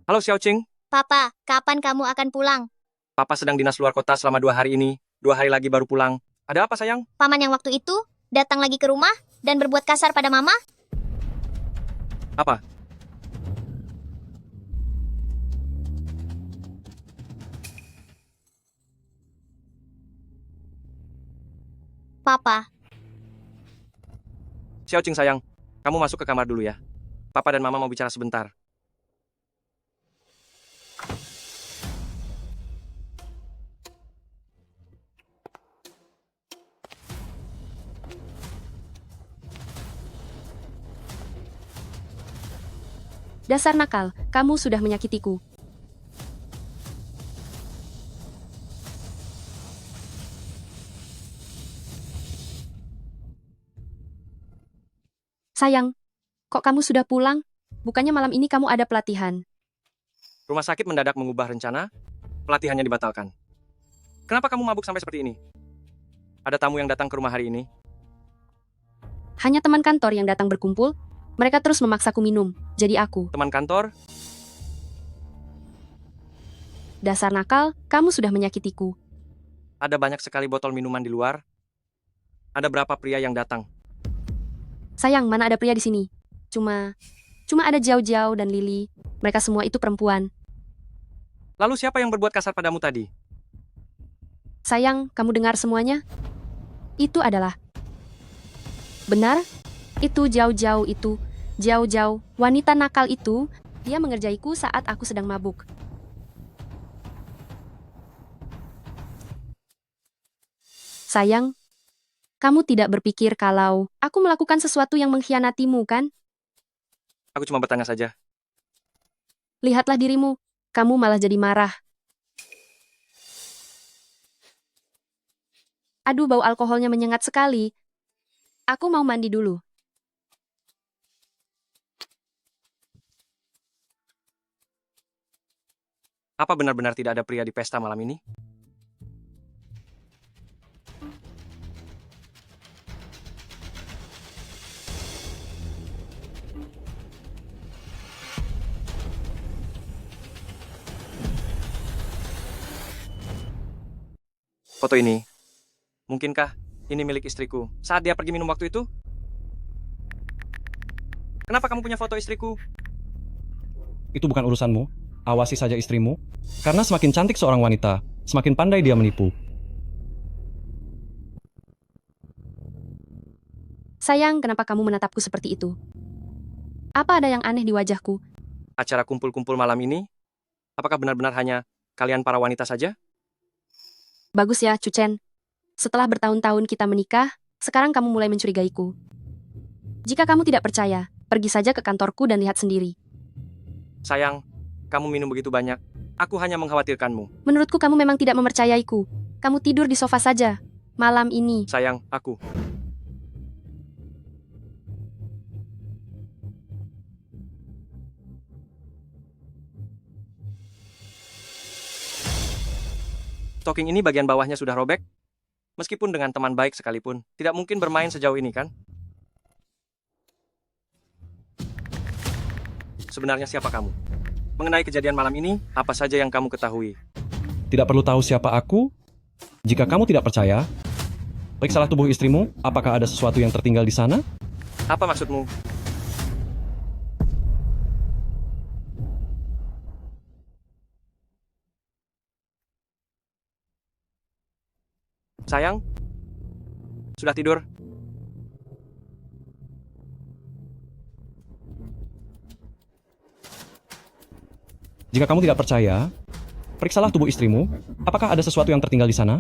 Halo Xiaoqing, Papa, kapan kamu akan pulang? Papa sedang dinas luar kota selama 2 hari ini. 2 hari lagi baru pulang. Ada apa sayang? Paman yang waktu itu datang lagi ke rumah dan berbuat kasar pada Mama? Apa? Papa, Xiaoqing sayang, kamu masuk ke kamar dulu ya. Papa dan Mama mau bicara sebentar. Dasar nakal, kamu sudah menyakitiku. Sayang, kok kamu sudah pulang? Bukannya malam ini kamu ada pelatihan. Rumah sakit mendadak mengubah rencana, pelatihannya dibatalkan. Kenapa kamu mabuk sampai seperti ini? Ada tamu yang datang ke rumah hari ini. Hanya teman kantor yang datang berkumpul. Mereka terus memaksaku minum, jadi aku. Teman kantor, Dasar nakal, kamu sudah menyakitiku. ada banyak sekali botol minuman di luar. Ada berapa pria yang datang? Sayang, mana ada pria di sini? Cuma ada Jiao Jiao dan Lily. Mereka semua itu perempuan. Lalu siapa yang berbuat kasar padamu tadi? Sayang, kamu dengar semuanya? Itu adalah benar? Itu Jiao Jiao itu. Jiao Jiao, wanita nakal itu. Dia mengerjaiku saat aku sedang mabuk. Sayang, kamu tidak berpikir kalau aku melakukan sesuatu yang mengkhianatimu, kan? Aku cuma bertanya saja. Lihatlah dirimu, kamu malah jadi marah. Aduh, bau alkoholnya menyengat sekali. Aku mau mandi dulu. Apa benar-benar tidak ada pria di pesta malam ini? Foto ini, mungkinkah ini milik istriku saat dia pergi minum waktu itu? Kenapa kamu punya foto istriku? Itu bukan urusanmu. Awasi saja istrimu. Karena semakin cantik seorang wanita, semakin pandai dia menipu. Sayang, kenapa kamu menatapku seperti itu? Apa ada yang aneh di wajahku? Acara kumpul-kumpul malam ini, apakah benar-benar hanya kalian para wanita saja? Bagus ya, Cucen. Setelah bertahun-tahun kita menikah, sekarang kamu mulai mencurigaiku. Jika kamu tidak percaya, pergi saja ke kantorku dan lihat sendiri. Sayang, kamu minum begitu banyak. Aku hanya mengkhawatirkanmu. Menurutku kamu memang tidak mempercayaiku. Kamu tidur di sofa saja. Malam ini. Sayang, aku. Stocking ini bagian bawahnya sudah robek. Meskipun dengan teman baik sekalipun, tidak mungkin bermain sejauh ini kan? Sebenarnya siapa kamu? Mengenai kejadian malam ini, apa saja yang kamu ketahui? Tidak perlu tahu siapa aku. Jika kamu tidak percaya, periksalah tubuh istrimu. Apakah ada sesuatu yang tertinggal di sana? Apa maksudmu? Sayang, sudah tidur? Jika kamu tidak percaya, periksalah tubuh istrimu. Apakah ada sesuatu yang tertinggal di sana?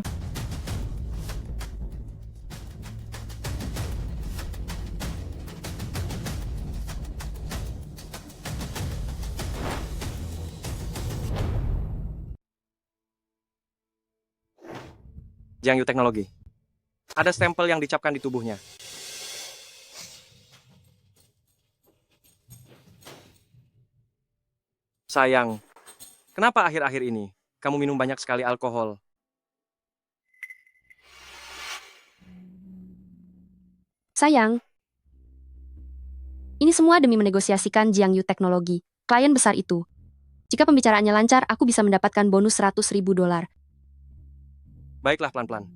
Jiangyu Teknologi. Ada stempel yang dicapkan di tubuhnya. Sayang, kenapa akhir-akhir ini kamu minum banyak sekali alkohol? Sayang, ini semua demi menegosiasikan Jiangyu Teknologi, klien besar itu. Jika pembicaraannya lancar, aku bisa mendapatkan bonus $100.000. Baiklah, pelan-pelan.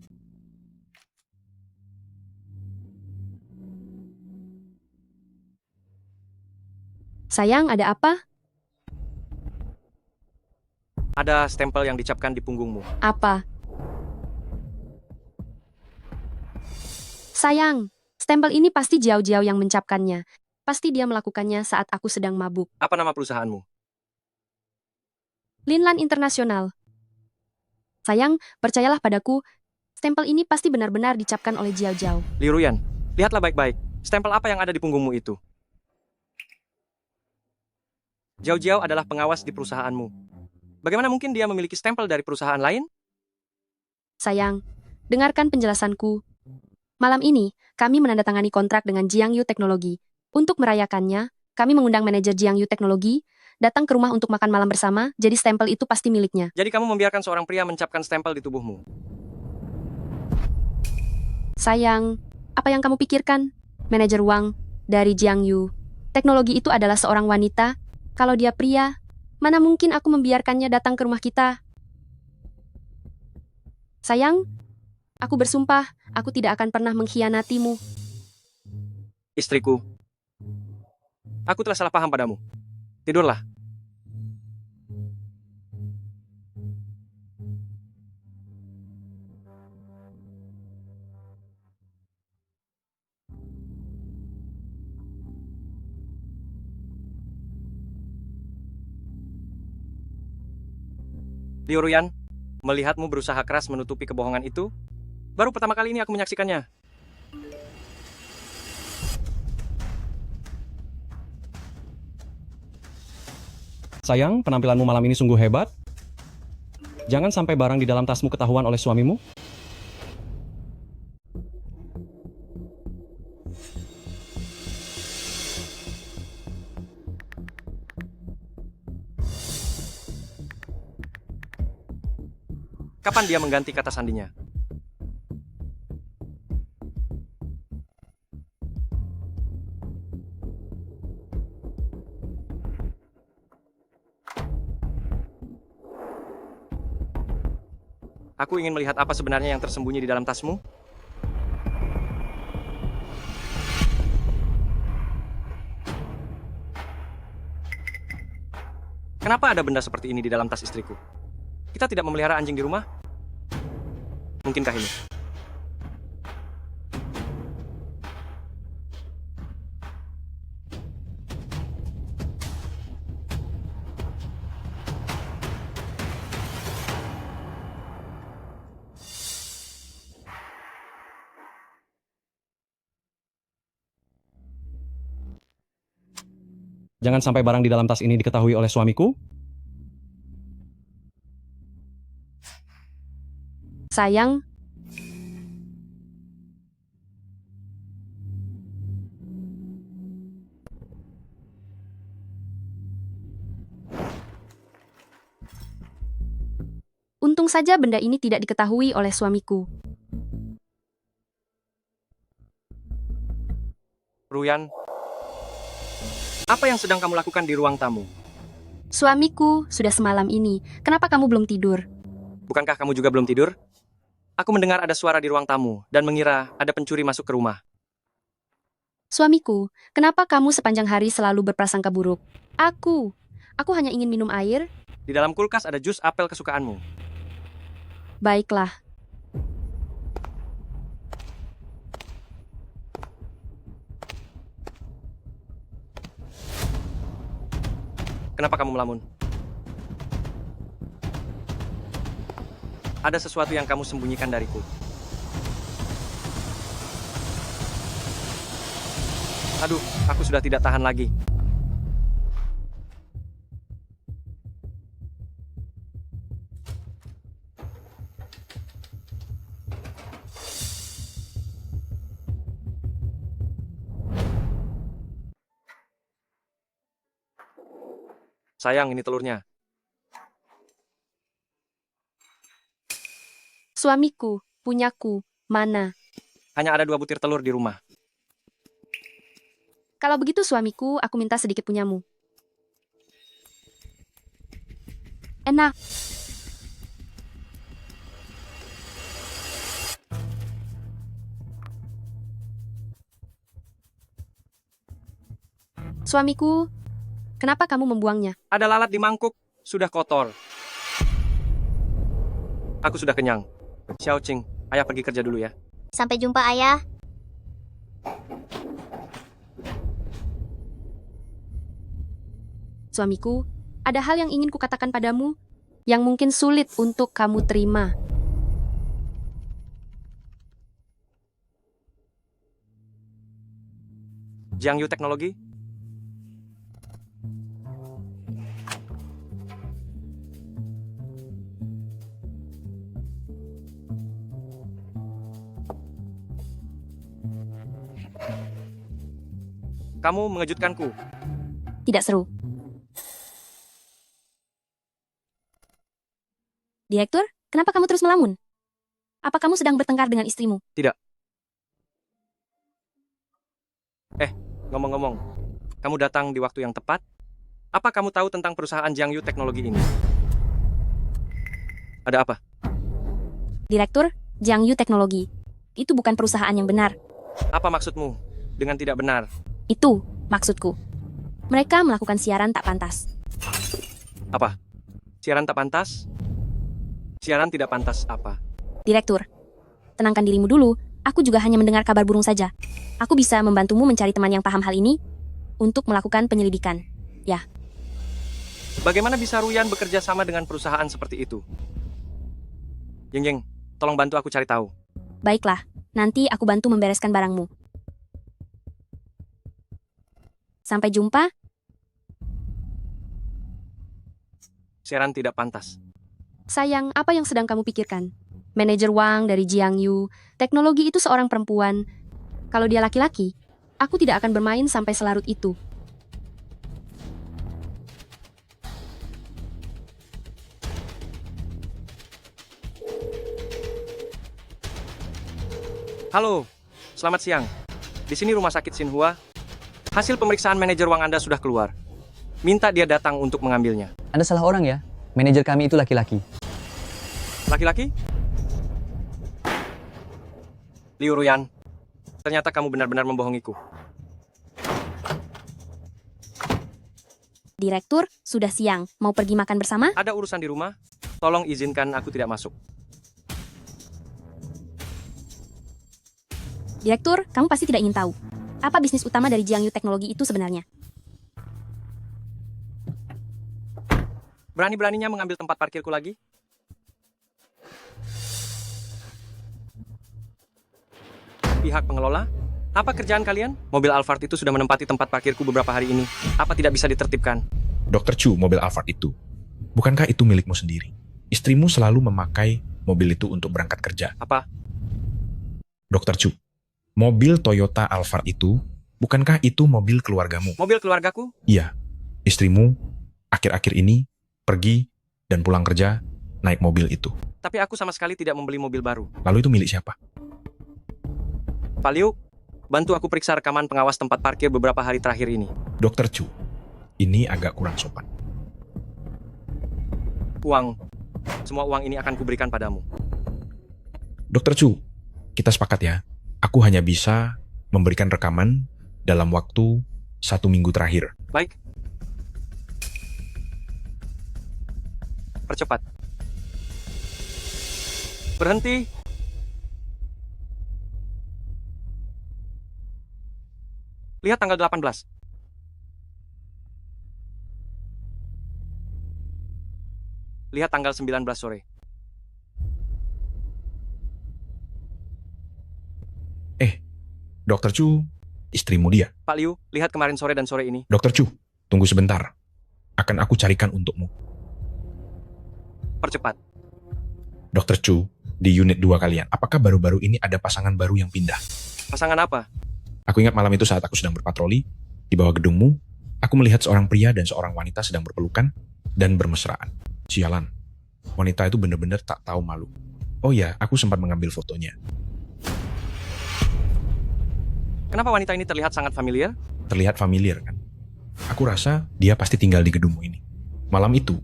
Sayang, ada apa? Ada stempel yang dicapkan di punggungmu. Apa? Sayang, stempel ini pasti Jiao-Jiao yang mencapkannya. Pasti dia melakukannya saat aku sedang mabuk. Apa nama perusahaanmu? Linlan Internasional. Sayang, percayalah padaku, stempel ini pasti benar-benar dicapkan oleh Jiao-Jiao. Li Ruyan, lihatlah baik-baik. Stempel apa yang ada di punggungmu itu? Jiao Jiao adalah pengawas di perusahaanmu. Bagaimana mungkin dia memiliki stempel dari perusahaan lain? Sayang, dengarkan penjelasanku. Malam ini, kami menandatangani kontrak dengan Jiangyu Teknologi. Untuk merayakannya, kami mengundang manajer Jiangyu Teknologi datang ke rumah untuk makan malam bersama, jadi stempel itu pasti miliknya. Jadi kamu membiarkan seorang pria mencapkan stempel di tubuhmu. Sayang, apa yang kamu pikirkan? Manajer Wang dari Jiangyu Teknologi itu adalah seorang wanita. Kalau dia pria, mana mungkin aku membiarkannya datang ke rumah kita? Sayang, aku bersumpah, aku tidak akan pernah mengkhianatimu. Istriku, aku telah salah paham padamu. Tidurlah. Liu Ruyan, melihatmu berusaha keras menutupi kebohongan itu, baru pertama kali ini aku menyaksikannya. Sayang, penampilanmu malam ini sungguh hebat. Jangan sampai barang di dalam tasmu ketahuan oleh suamimu. Kapan dia mengganti kata sandinya? Aku ingin melihat apa sebenarnya yang tersembunyi di dalam tasmu. Kenapa ada benda seperti ini di dalam tas istriku? Kita tidak memelihara anjing di rumah? Mungkinkah ini? Jangan sampai barang di dalam tas ini diketahui oleh suamiku. Sayang, untung saja benda ini tidak diketahui oleh suamiku. Ruyan, apa yang sedang kamu lakukan di ruang tamu? Suamiku, sudah semalam ini. Kenapa kamu belum tidur? Bukankah kamu juga belum tidur? Aku mendengar ada suara di ruang tamu dan mengira ada pencuri masuk ke rumah. Suamiku, kenapa kamu sepanjang hari selalu berprasangka buruk? Aku hanya ingin minum air. Di dalam kulkas ada jus apel kesukaanmu. Baiklah. Kenapa kamu melamun? Ada sesuatu yang kamu sembunyikan dariku. Aduh, aku sudah tidak tahan lagi. Sayang, ini telurnya. Suamiku, punyaku, mana? Hanya ada 2 butir telur di rumah. Kalau begitu suamiku, aku minta sedikit punyamu. Enak. Suamiku, kenapa kamu membuangnya? Ada lalat di mangkuk, sudah kotor. Aku sudah kenyang. Xiao Qing, ayah pergi kerja dulu ya. Sampai jumpa, Ayah. Suamiku, ada hal yang ingin kukatakan padamu yang mungkin sulit untuk kamu terima. Jiangyu Teknologi? Kamu mengejutkanku. Tidak seru. Direktur, kenapa kamu terus melamun? Apa kamu sedang bertengkar dengan istrimu? Ngomong-ngomong, kamu datang di waktu yang tepat? Apa kamu tahu tentang perusahaan Jiangyu Teknologi ini? Ada apa? Direktur, Jiangyu Teknologi. Itu bukan perusahaan yang benar. Apa maksudmu dengan tidak benar? Itu maksudku. Mereka melakukan siaran tak pantas. Apa? Siaran tak pantas? Siaran tidak pantas apa? Direktur, tenangkan dirimu dulu. Aku juga hanya mendengar kabar burung saja. Aku bisa membantumu mencari teman yang paham hal ini untuk melakukan penyelidikan. Bagaimana bisa Ruyan bekerja sama dengan perusahaan seperti itu? Ying, tolong bantu aku cari tahu. Baiklah, nanti aku bantu membereskan barangmu. Sampai jumpa. Siaran tidak pantas. Sayang, apa yang sedang kamu pikirkan? Manajer Wang dari Jiangyu, teknologi itu seorang perempuan. Kalau dia laki-laki, aku tidak akan bermain sampai selarut itu. Halo, selamat siang. Di sini Rumah Sakit Xinhua. Hasil pemeriksaan manajer Wang Anda sudah keluar. Minta dia datang untuk mengambilnya. Anda salah orang ya. Manajer kami itu laki-laki. Laki-laki? Liu Ruyan, ternyata kamu benar-benar membohongiku. Direktur, sudah siang. Mau pergi makan bersama? Ada urusan di rumah, tolong izinkan aku tidak masuk. Direktur, kamu pasti tidak ingin tahu. Apa bisnis utama dari Jiangyu Teknologi itu sebenarnya? Berani-beraninya mengambil tempat parkirku lagi? Pihak pengelola, apa kerjaan kalian? Mobil Alphard itu sudah menempati tempat parkirku beberapa hari ini. Apa tidak bisa ditertibkan? Dr. Chu, mobil Alphard itu. Bukankah itu milikmu sendiri? Istrimu selalu memakai mobil itu untuk berangkat kerja. Apa? Dr. Chu, mobil Toyota Alphard itu, bukankah itu mobil keluargamu? Mobil keluargaku? Iya, istrimu akhir-akhir ini pergi dan pulang kerja naik mobil itu. Tapi aku sama sekali tidak membeli mobil baru. Lalu itu milik siapa? Pak Liu, bantu aku periksa rekaman pengawas tempat parkir beberapa hari terakhir ini. Dr. Chu, ini agak kurang sopan. Uang. Semua uang ini akan kuberikan padamu. Dr. Chu, kita sepakat ya. Aku hanya bisa memberikan rekaman dalam waktu 1 minggu terakhir. Baik. Percepat. Berhenti. Lihat tanggal 18. Lihat tanggal 19 sore. Dr. Chu, istrimu dia. Pak Liu, lihat kemarin sore dan sore ini. Dr. Chu, tunggu sebentar. Akan aku carikan untukmu. Percepat. Dr. Chu, di unit 2 kalian, apakah baru-baru ini ada pasangan baru yang pindah? Pasangan apa? Aku ingat malam itu saat aku sedang berpatroli, di bawah gedungmu, aku melihat seorang pria dan seorang wanita sedang berpelukan dan bermesraan. Sialan, wanita itu benar-benar tak tahu malu. Oh ya, aku sempat mengambil fotonya. Kenapa wanita ini terlihat sangat familiar? Terlihat familiar kan? Aku rasa dia pasti tinggal di gedungmu ini. Malam itu,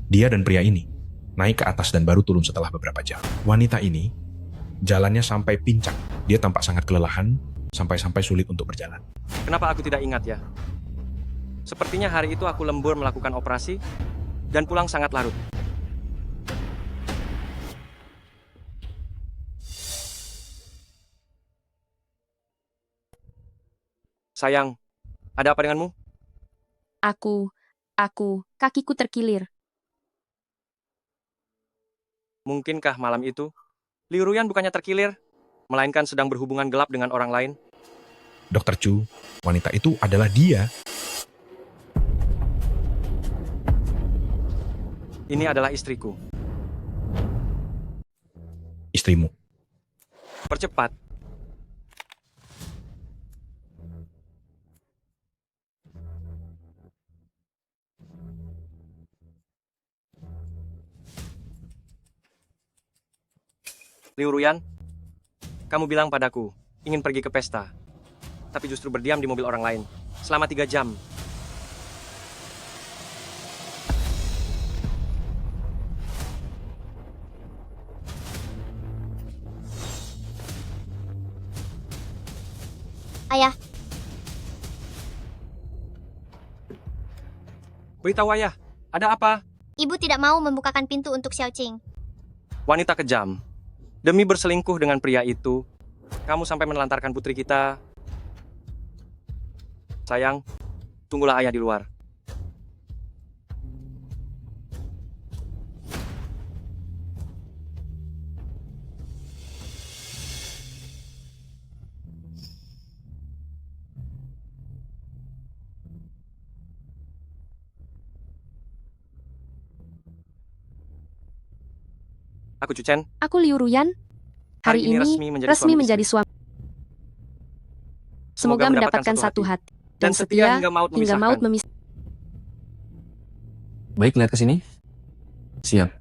Dia dan pria ini naik ke atas dan baru turun setelah beberapa jam. Wanita ini jalannya sampai pincang. Dia tampak sangat kelelahan, sampai-sampai sulit untuk berjalan. Kenapa aku tidak ingat ya? Sepertinya hari itu aku lembur melakukan operasi dan pulang sangat larut. Sayang, ada apa denganmu? Kakiku terkilir. Mungkinkah malam itu, Liu Ruyan bukannya terkilir, melainkan sedang berhubungan gelap dengan orang lain? Dr. Chu, wanita itu adalah dia. Ini adalah istriku. Istrimu. Percepat. Liu Ruyan, kamu bilang padaku, ingin pergi ke pesta, tapi justru berdiam di mobil orang lain selama 3 jam. Ayah, Beritahu ayah, ada apa? ibu tidak mau membukakan pintu untuk Xiaoqing. Wanita kejam. Demi berselingkuh dengan pria itu, kamu sampai menelantarkan putri kita. Sayang, tunggulah ayah di luar. Aku Cucen, Aku Liu Ruyan. Hari ini resmi menjadi suami. Semoga mendapatkan satu hati dan setia hingga maut hingga maut memisahkan. memisahkan. Baik, lihat ke sini. Siap.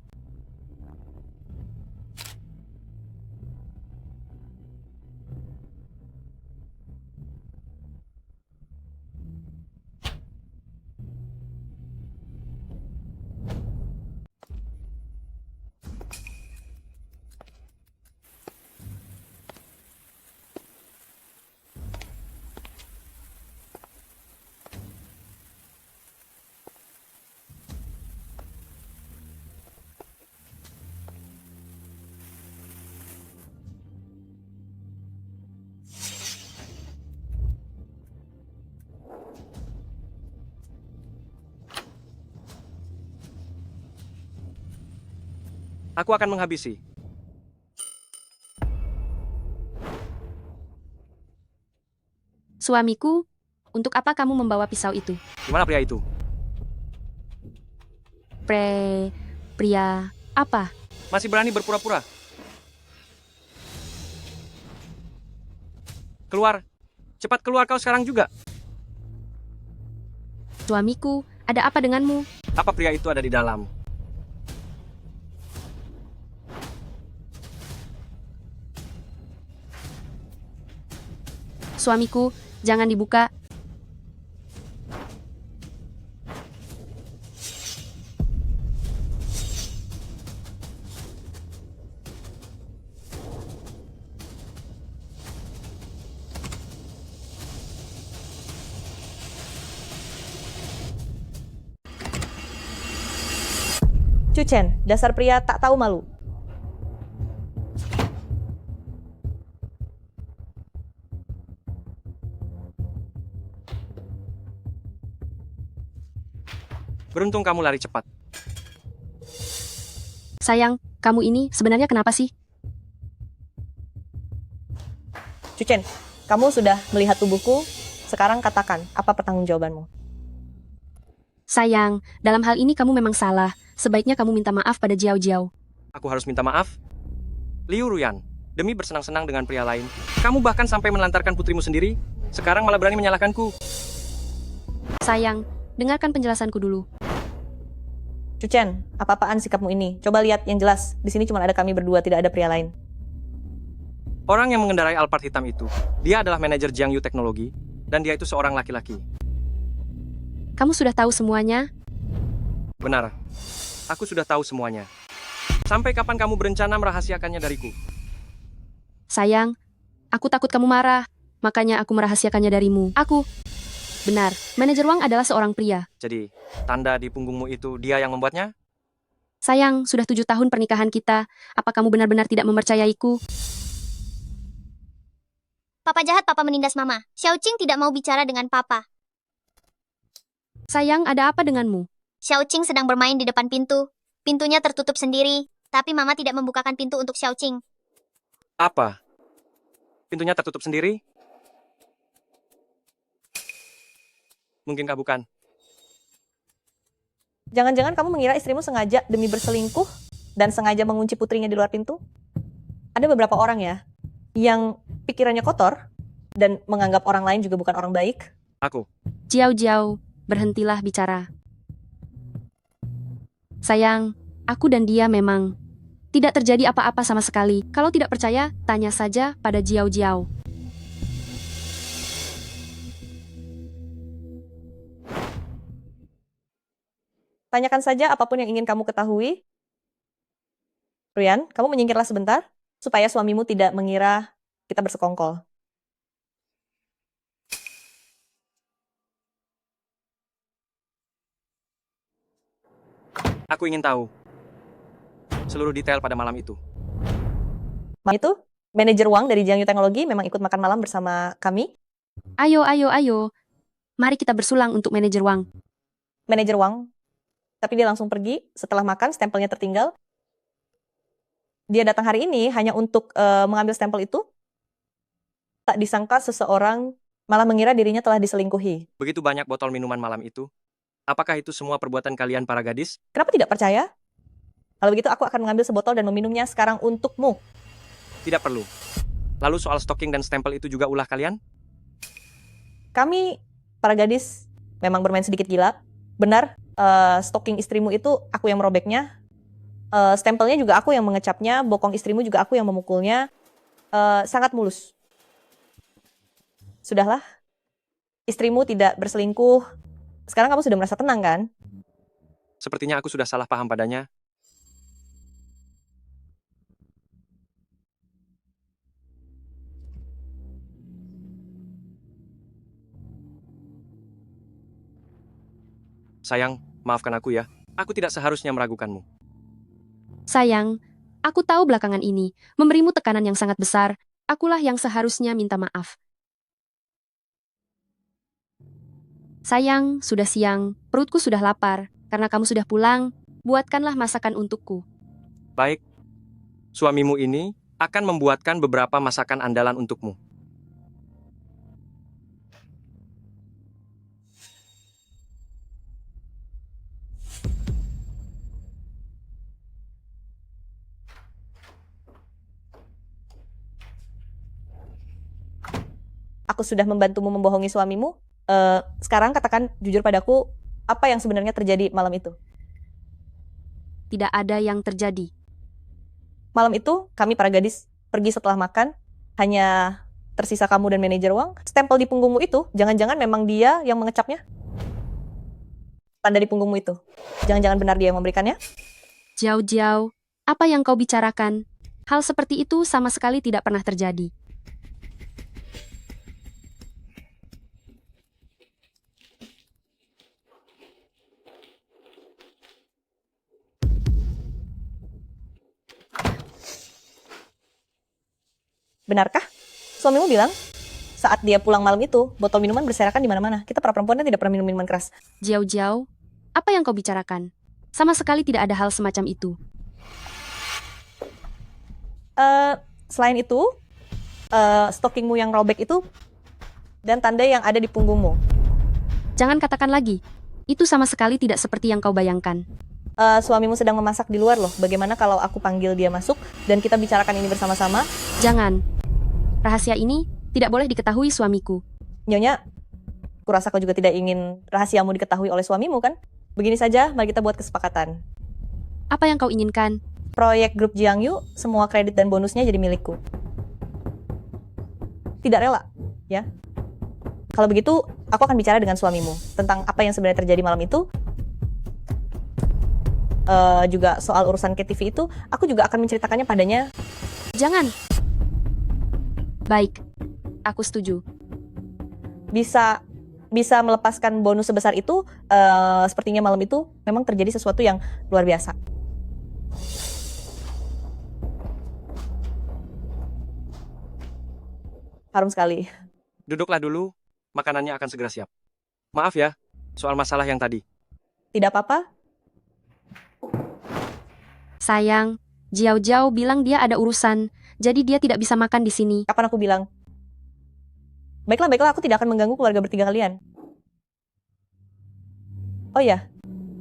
Aku akan menghabisi. Suamiku, untuk apa kamu membawa pisau itu? Di mana pria itu? Pria apa? Masih berani berpura-pura? Keluar. Cepat keluar kau sekarang juga. Suamiku, ada apa denganmu? Apa pria itu ada di dalam? Suamiku, jangan dibuka. Cucen, dasar pria tak tahu malu. Beruntung kamu lari cepat. Sayang, kamu ini sebenarnya kenapa sih? Cucen, kamu sudah melihat tubuhku. Sekarang katakan, apa pertanggungjawabanmu? Sayang, dalam hal ini kamu memang salah. Sebaiknya kamu minta maaf pada Jiao Jiao. Aku harus minta maaf. Liu Ruyan, demi bersenang-senang dengan pria lain, kamu bahkan sampai menelantarkan putrimu sendiri. Sekarang malah berani menyalahkanku. Sayang, dengarkan penjelasanku dulu. Cucen, apa-apaan sikapmu ini? Coba lihat yang jelas. Di sini cuma ada kami berdua, tidak ada pria lain. Orang yang mengendarai Alphard hitam itu, dia adalah manajer Jiangyu Teknologi, dan dia itu seorang laki-laki. Kamu sudah tahu semuanya? Benar. Aku sudah tahu semuanya. Sampai kapan kamu berencana merahasiakannya dariku? Sayang, aku takut kamu marah, makanya aku merahasiakannya darimu. Benar, manajer Wang adalah seorang pria. Jadi, tanda di punggungmu itu dia yang membuatnya? Sayang, sudah 7 tahun pernikahan kita. Apa kamu benar-benar tidak mempercayaiku? Papa jahat, papa menindas mama. Xiao Qing tidak mau bicara dengan papa. Sayang, ada apa denganmu? Xiao Qing sedang bermain di depan pintu. Pintunya tertutup sendiri, tapi mama tidak membukakan pintu untuk Xiao Qing. Apa? Pintunya tertutup sendiri? Mungkinkah bukan? Jangan-jangan kamu mengira istrimu sengaja demi berselingkuh dan sengaja mengunci putrinya di luar pintu? Ada beberapa orang ya, yang pikirannya kotor dan menganggap orang lain juga bukan orang baik. Aku. Jiao, berhentilah bicara. Sayang, aku dan dia memang tidak terjadi apa-apa sama sekali. Kalau tidak percaya, tanya saja pada Jiao. Tanyakan saja apapun yang ingin kamu ketahui. Rian, kamu menyingkirlah sebentar, supaya suamimu tidak mengira kita bersekongkol. Aku ingin tahu seluruh detail pada malam itu. Malam itu, manajer Wang dari Jiangyu Teknologi memang ikut makan malam bersama kami. Ayo. Mari kita bersulang untuk manajer Wang. Manajer Wang, tapi dia langsung pergi setelah makan, stempelnya tertinggal. Dia datang hari ini hanya untuk mengambil stempel itu. Tak disangka seseorang malah mengira dirinya telah diselingkuhi. Begitu banyak botol minuman malam itu. Apakah itu semua perbuatan kalian para gadis? Kenapa tidak percaya? Kalau begitu aku akan mengambil sebotol dan meminumnya sekarang untukmu. Tidak perlu. Lalu soal stocking dan stempel itu juga ulah kalian? Kami, para gadis, memang bermain sedikit gila. Benar, stocking istrimu itu aku yang merobeknya. Stempelnya juga aku yang mengecapnya, bokong istrimu juga aku yang memukulnya. Sangat mulus. Sudahlah, istrimu tidak berselingkuh. Sekarang kamu sudah merasa tenang kan? Sepertinya aku sudah salah paham padanya. Sayang, maafkan aku ya. Aku tidak seharusnya meragukanmu. Sayang, aku tahu belakangan ini memberimu tekanan yang sangat besar. Akulah yang seharusnya minta maaf. Sayang, sudah siang. Perutku sudah lapar. Karena kamu sudah pulang, buatkanlah masakan untukku. Baik, suamimu ini akan membuatkan beberapa masakan andalan untukmu. Aku sudah membantumu membohongi suamimu. Sekarang katakan jujur padaku, apa yang sebenarnya terjadi malam itu? Tidak ada yang terjadi. Malam itu, kami para gadis pergi setelah makan, hanya tersisa kamu dan manajer Wang. Stempel di punggungmu itu, jangan-jangan memang dia yang mengecapnya? Tanda di punggungmu itu, jangan-jangan benar dia yang memberikannya? Jiao, apa yang kau bicarakan? Hal seperti itu sama sekali tidak pernah terjadi. Benarkah? Suamimu bilang, saat dia pulang malam itu, botol minuman berserakan di mana-mana. Kita para perempuan kan tidak pernah minum minuman keras. Jiao, apa yang kau bicarakan? Sama sekali tidak ada hal semacam itu. Selain itu, stockingmu yang robek itu, dan tanda yang ada di punggungmu. Jangan katakan lagi. Itu sama sekali tidak seperti yang kau bayangkan. Suamimu sedang memasak di luar loh. Bagaimana kalau aku panggil dia masuk, dan kita bicarakan ini bersama-sama? Jangan. Rahasia ini tidak boleh diketahui suamiku. Nyonya, kurasa kau juga tidak ingin rahasiamu diketahui oleh suamimu kan? Begini saja, mari kita buat kesepakatan. Apa yang kau inginkan? Proyek grup Jiangyu, semua kredit dan bonusnya jadi milikku. Tidak rela, ya? Kalau begitu, aku akan bicara dengan suamimu tentang apa yang sebenarnya terjadi malam itu. juga soal urusan KTV itu, aku juga akan menceritakannya padanya. Jangan. Baik, aku setuju. Bisa melepaskan bonus sebesar itu, sepertinya malam itu memang terjadi sesuatu yang luar biasa. Harum sekali. Duduklah dulu, makanannya akan segera siap. Maaf ya, soal masalah yang tadi. Tidak apa-apa? Sayang, Jiao Jiao bilang dia ada urusan, jadi dia tidak bisa makan di sini. Kapan aku bilang? Baiklah, aku tidak akan mengganggu keluarga bertiga kalian. Oh ya,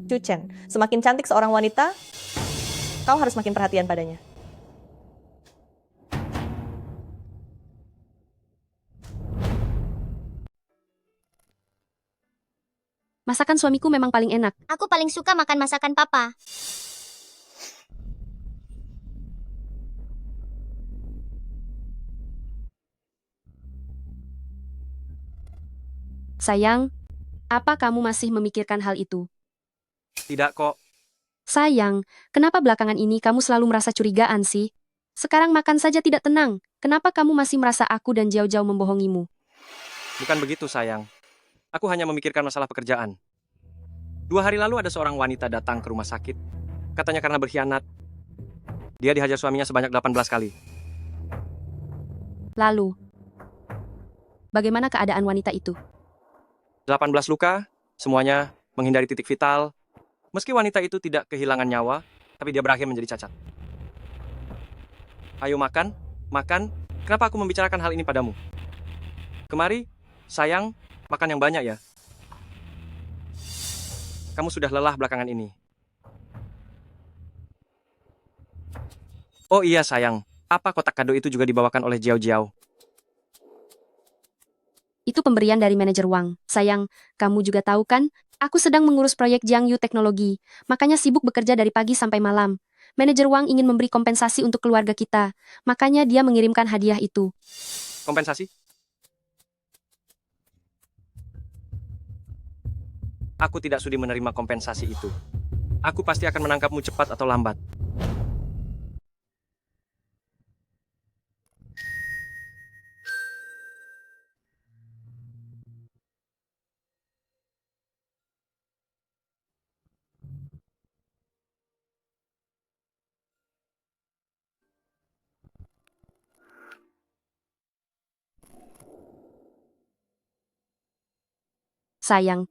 Chu Chen, semakin cantik seorang wanita, kau harus makin perhatian padanya. Masakan suamiku memang paling enak. Aku paling suka makan masakan papa. Sayang, apa kamu masih memikirkan hal itu? Tidak kok, Sayang, kenapa belakangan ini kamu selalu merasa curigaan sih? Sekarang makan saja tidak tenang. Kenapa kamu masih merasa aku dan Jiao Jiao membohongimu? bukan begitu sayang. Aku hanya memikirkan masalah pekerjaan. 2 hari lalu ada seorang wanita datang ke rumah sakit. Katanya karena berkhianat. Dia dihajar suaminya sebanyak 18 kali. Lalu, bagaimana keadaan wanita itu? 18 luka, semuanya menghindari titik vital. Meski wanita itu tidak kehilangan nyawa, tapi dia berakhir menjadi cacat. Ayo makan, makan. Kenapa aku membicarakan hal ini padamu? Kemari, sayang, makan yang banyak ya. Kamu sudah lelah belakangan ini. Oh iya sayang, apa kotak kado itu juga dibawakan oleh Jiao Jiao? Itu pemberian dari manajer Wang. Sayang, kamu juga tahu kan, aku sedang mengurus proyek Jiangyu Teknologi, makanya sibuk bekerja dari pagi sampai malam. Manajer Wang ingin memberi kompensasi untuk keluarga kita, makanya dia mengirimkan hadiah itu. Kompensasi? Aku tidak sudi menerima kompensasi itu. Aku pasti akan menangkapmu cepat atau lambat. Sayang,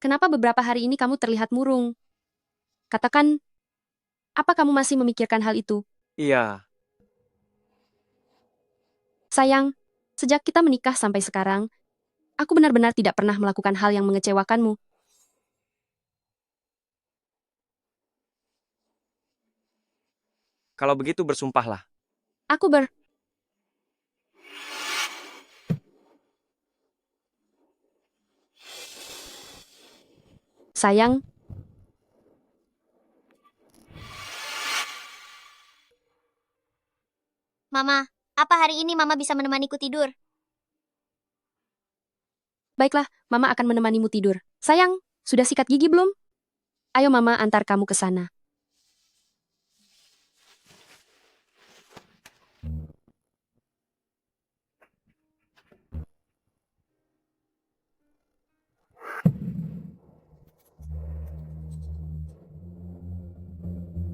kenapa beberapa hari ini kamu terlihat murung? Katakan, apa kamu masih memikirkan hal itu? Iya, Sayang, sejak kita menikah sampai sekarang, aku benar-benar tidak pernah melakukan hal yang mengecewakanmu. kalau begitu bersumpahlah. Aku ber... Sayang, Mama, apa hari ini Mama bisa menemaniku tidur? baiklah, Mama akan menemanimu tidur. Sayang, sudah sikat gigi belum? Ayo Mama antar kamu ke sana.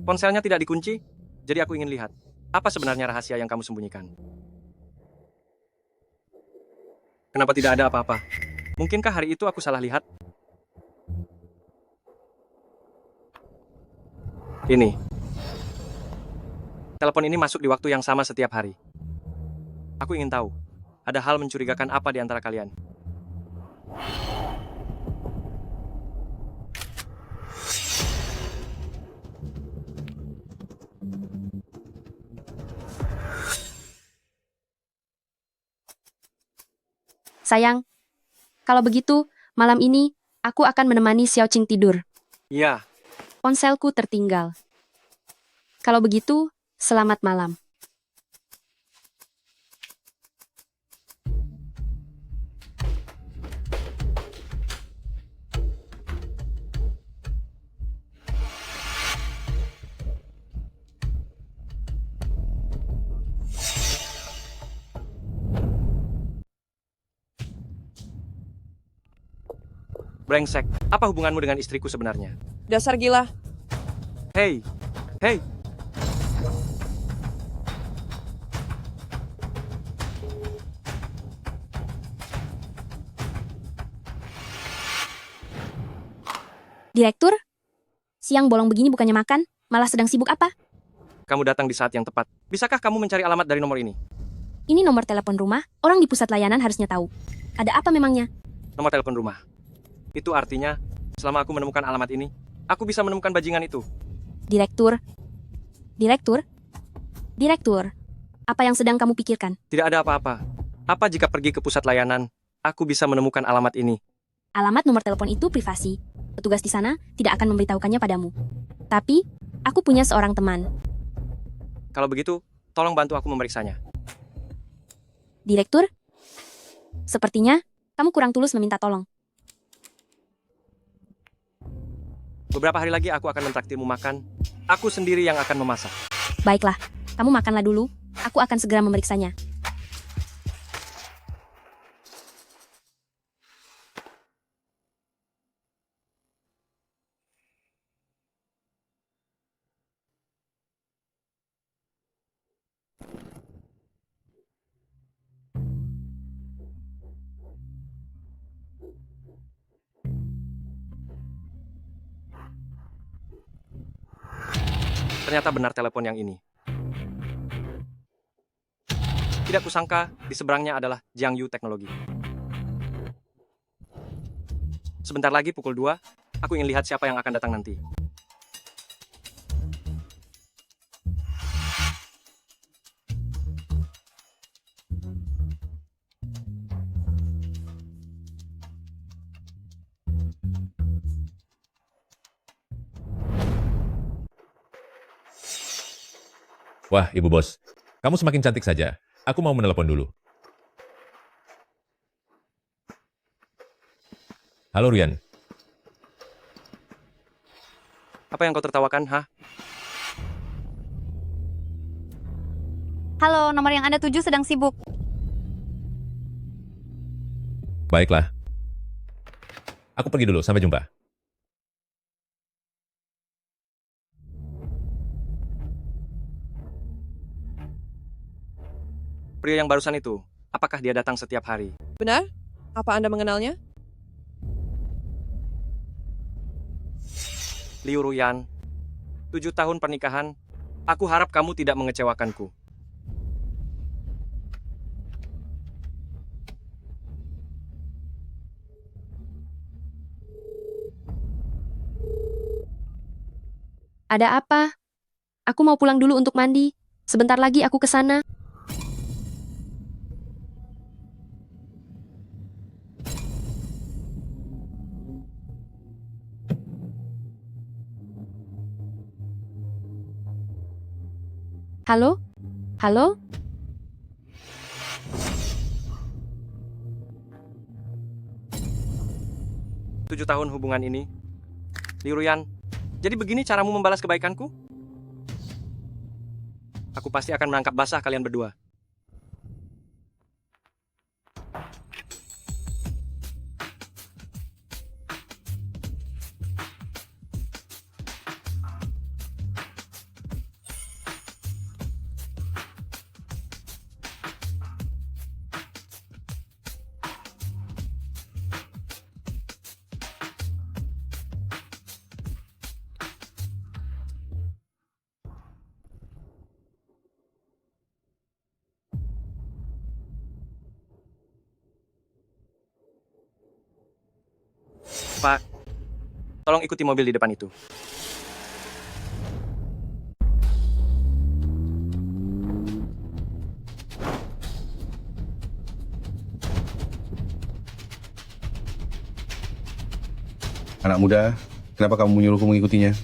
Ponselnya tidak dikunci, jadi aku ingin lihat. Apa sebenarnya rahasia yang kamu sembunyikan? Kenapa tidak ada apa-apa? Mungkinkah hari itu aku salah lihat? Ini. Telepon ini masuk di waktu yang sama setiap hari. Aku ingin tahu, ada hal mencurigakan apa di antara kalian? Sayang, kalau begitu, malam ini, aku akan menemani Xiao Qing tidur. Iya, Ponselku tertinggal. Kalau begitu, selamat malam. Brengsek, apa hubunganmu dengan istriku sebenarnya? Dasar gila. Hei, hei, Direktur? Siang bolong begini bukannya makan, malah sedang sibuk apa? kamu datang di saat yang tepat. Bisakah kamu mencari alamat dari nomor ini? Ini nomor telepon rumah, orang di pusat layanan harusnya tahu. Ada apa memangnya? Nomor telepon rumah. Itu artinya, selama aku menemukan alamat ini, aku bisa menemukan bajingan itu. Direktur? Direktur? Direktur? Apa yang sedang kamu pikirkan? Tidak ada apa-apa. Apa jika pergi ke pusat layanan, aku bisa menemukan alamat ini? Alamat nomor telepon itu privasi. Petugas di sana tidak akan memberitahukannya padamu. Tapi, aku punya seorang teman. Kalau begitu, tolong bantu aku memeriksanya. Direktur? Sepertinya, kamu kurang tulus meminta tolong. Beberapa hari lagi aku akan mentraktirmu makan. Aku sendiri yang akan memasak. Baiklah, kamu makanlah dulu. Aku akan segera memeriksanya. Ternyata benar telepon yang ini. Tidak kusangka, di seberangnya adalah Jiangyu Teknologi. Sebentar lagi pukul 2, aku ingin lihat siapa yang akan datang nanti. Wah, Ibu Bos, kamu semakin cantik saja. Aku mau menelepon dulu. Halo, Rian. Apa yang kau tertawakan, ha? Halo, nomor yang Anda tuju sedang sibuk. Baiklah. Aku pergi dulu, sampai jumpa. Pria yang barusan itu, apakah dia datang setiap hari? Benar? Apa Anda mengenalnya? Liu Ruyan, 7 tahun pernikahan, aku harap kamu tidak mengecewakanku. Ada apa? Aku mau pulang dulu untuk mandi. Sebentar lagi aku ke sana. Halo? Halo? Tujuh tahun hubungan ini. Liu Ruyan, jadi begini caramu membalas kebaikanku? Aku pasti akan menangkap basah kalian berdua. Pak, tolong ikuti mobil di depan itu. Anak muda, kenapa kamu menyuruhku mengikutinya?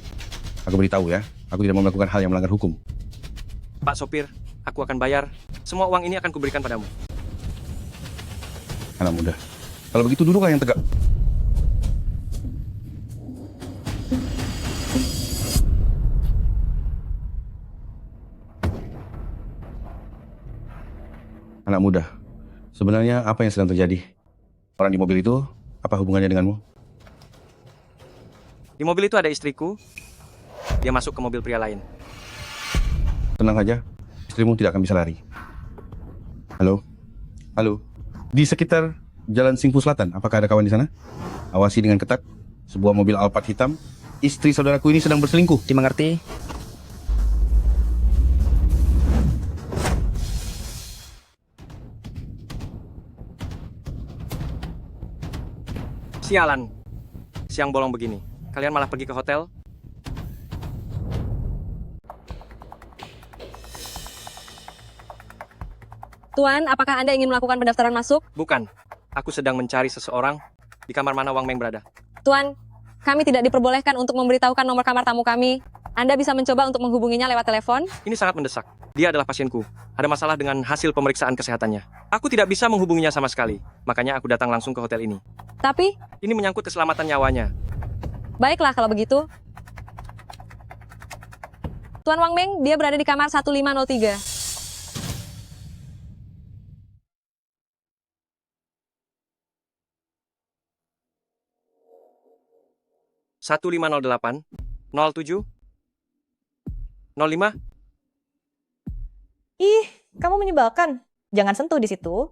Aku beritahu ya, aku tidak mau melakukan hal yang melanggar hukum. Pak sopir, aku akan bayar. Semua uang ini akan kuberikan padamu. Anak muda, kalau begitu duduklah yang tegak. Anak muda, sebenarnya apa yang sedang terjadi? Orang di mobil itu, apa hubungannya denganmu? Di mobil itu ada istriku. Dia masuk ke mobil pria lain. Tenang saja, istrimu tidak akan bisa lari. Halo? Halo? Di sekitar Jalan Singpu Selatan, apakah ada kawan di sana? Awasi dengan ketat. Sebuah mobil Alphard hitam. Istri saudaraku ini sedang berselingkuh. Dimengerti? Sialan. Siang bolong begini. Kalian malah pergi ke hotel? Tuan, apakah Anda ingin melakukan pendaftaran masuk? Bukan. Aku sedang mencari seseorang. Di kamar mana Wang Meng berada? Tuan, kami tidak diperbolehkan untuk memberitahukan nomor kamar tamu kami. Anda bisa mencoba untuk menghubunginya lewat telepon. Ini sangat mendesak. Dia adalah pasienku. Ada masalah dengan hasil pemeriksaan kesehatannya. Aku tidak bisa menghubunginya sama sekali. Makanya aku datang langsung ke hotel ini. Tapi, Ini menyangkut keselamatan nyawanya. baiklah kalau begitu. Tuan Wang Meng, dia berada di kamar 1503. Satu 1508 07 05. Ih, kamu menyebalkan. Jangan sentuh di situ.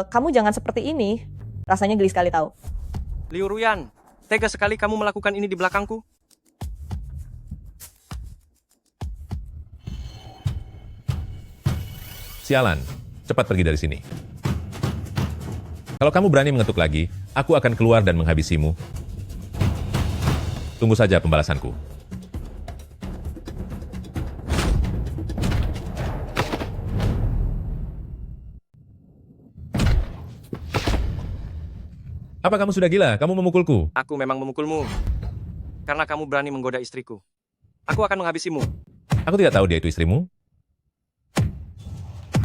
Kamu jangan seperti ini. Rasanya geli sekali tahu. Liu Ruyan, tega sekali kamu melakukan ini di belakangku. Sialan, cepat pergi dari sini. Kalau kamu berani mengetuk lagi, aku akan keluar dan menghabisimu. Tunggu saja pembalasanku. Apa kamu sudah gila? Kamu memukulku. Aku memang memukulmu. Karena kamu berani menggoda istriku. Aku akan menghabisimu. Aku tidak tahu dia itu istrimu.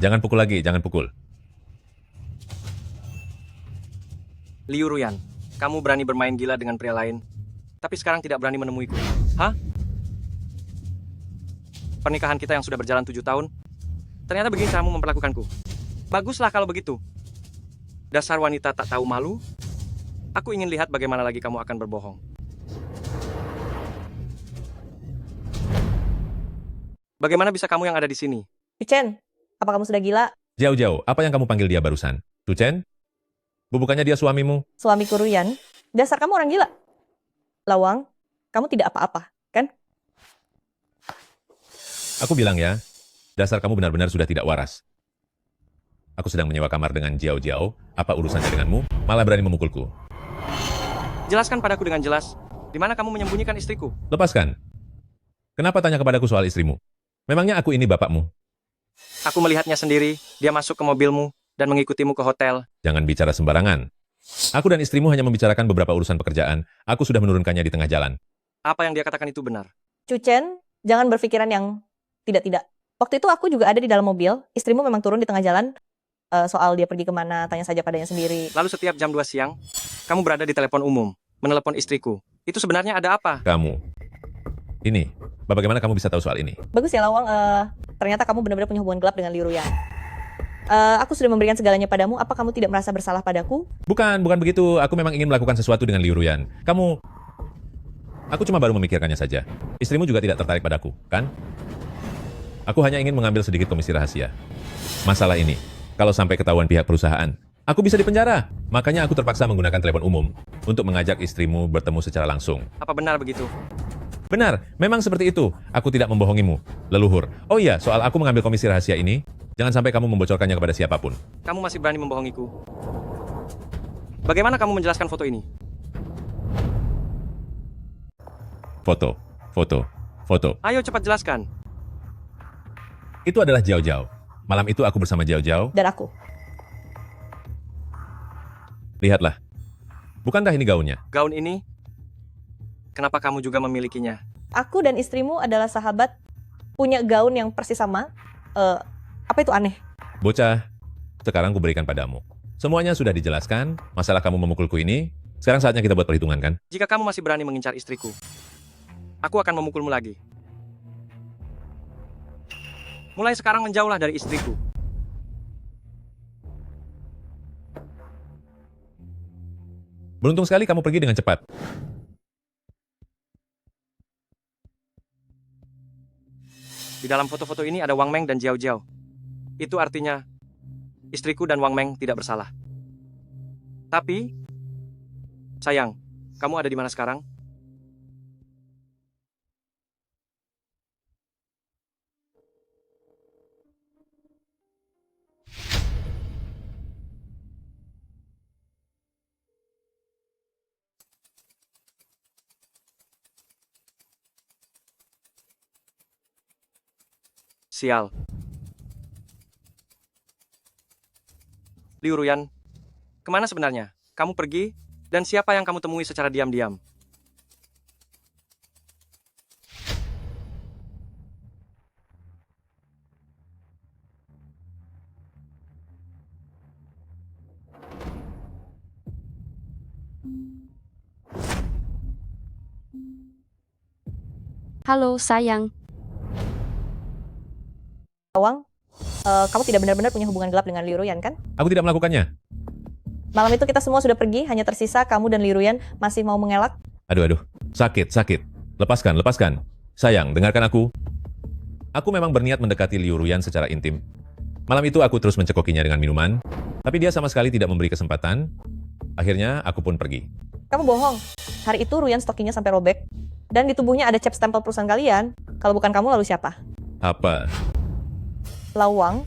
Jangan pukul lagi, jangan pukul. Liu Ruyan, kamu berani bermain gila dengan pria lain, tapi sekarang tidak berani menemuiku. Hah? Pernikahan kita yang sudah berjalan 7 tahun, ternyata begini caramu memperlakukanku. Baguslah kalau begitu. Dasar wanita tak tahu malu. Aku ingin lihat bagaimana lagi kamu akan berbohong. Bagaimana bisa kamu yang ada di sini? Chen, apa kamu sudah gila? Jauh-jauh, apa yang kamu panggil dia barusan? Tuchen? Bukannya dia suamimu? Suamiku Ruyan, dasar kamu orang gila. Lawang, kamu tidak apa-apa, kan? Aku bilang ya, dasar kamu benar-benar sudah tidak waras. Aku sedang menyewa kamar dengan Jiao Jiao, apa urusannya denganmu? Malah berani memukulku. Jelaskan padaku dengan jelas, di mana kamu menyembunyikan istriku? Lepaskan. Kenapa tanya kepadaku soal istrimu? Memangnya aku ini bapakmu? Aku melihatnya sendiri, dia masuk ke mobilmu dan mengikutimu ke hotel. Jangan bicara sembarangan. Aku dan istrimu hanya membicarakan beberapa urusan pekerjaan. Aku sudah menurunkannya di tengah jalan. Apa yang dia katakan itu benar? Chen, jangan berpikiran yang tidak-tidak. Waktu itu aku juga ada di dalam mobil, istrimu memang turun di tengah jalan. Soal dia pergi kemana, tanya saja padanya sendiri. Lalu setiap jam 2 siang, kamu berada di telepon umum, menelepon istriku. Itu sebenarnya ada apa? Kamu. Ini, bagaimana kamu bisa tahu soal ini? Bagus ya Lawang, ternyata kamu benar-benar punya hubungan gelap dengan Liu Ruyan. Aku sudah memberikan segalanya padamu, apa kamu tidak merasa bersalah padaku? Bukan begitu. Aku memang ingin melakukan sesuatu dengan Liu Ruyan. Aku cuma baru memikirkannya saja. Istrimu juga tidak tertarik padaku, kan? Aku hanya ingin mengambil sedikit komisi rahasia. Masalah ini, kalau sampai ketahuan pihak perusahaan, aku bisa dipenjara. Makanya aku terpaksa menggunakan telepon umum untuk mengajak istrimu bertemu secara langsung. Apa benar begitu? Benar, memang seperti itu. Aku tidak membohongimu, leluhur. Oh iya, soal aku mengambil komisi rahasia ini, jangan sampai kamu membocorkannya kepada siapapun. Kamu masih berani membohongiku. Bagaimana kamu menjelaskan foto ini? Foto. Ayo cepat jelaskan. Itu adalah Jiao Jiao. Malam itu aku bersama Jiao Jiao. Dan aku. Lihatlah. Bukankah ini gaunnya? Gaun ini? Kenapa kamu juga memilikinya? Aku dan istrimu adalah sahabat, punya gaun yang persis sama. Apa itu aneh? Bocah, sekarang kuberikan padamu. Semuanya sudah dijelaskan, masalah kamu memukulku ini, sekarang saatnya kita buat perhitungan kan? Jika kamu masih berani mengincar istriku, aku akan memukulmu lagi. Mulai sekarang menjauhlah dari istriku. Beruntung sekali kamu pergi dengan cepat. Di dalam foto-foto ini ada Wang Meng dan Jiao Jiao. Itu artinya istriku dan Wang Meng tidak bersalah. Tapi, sayang, kamu ada di mana sekarang? Sial. Liu Ruyan, kemana sebenarnya? Kamu pergi, dan siapa yang kamu temui secara diam-diam? Halo, sayang. Wang, kamu tidak benar-benar punya hubungan gelap dengan Liu Ruyan kan? Aku tidak melakukannya. Malam itu kita semua sudah pergi, hanya tersisa kamu dan Liu Ruyan masih mau mengelak. Aduh. Sakit. Lepaskan. Sayang, dengarkan aku. Aku memang berniat mendekati Liu Ruyan secara intim. Malam itu aku terus mencekokinya dengan minuman, tapi dia sama sekali tidak memberi kesempatan. Akhirnya aku pun pergi. Kamu bohong. Hari itu Ruyan stockingnya sampai robek. Dan di tubuhnya ada cap stempel perusahaan kalian. Kalau bukan kamu, lalu siapa? Apa? Lawang,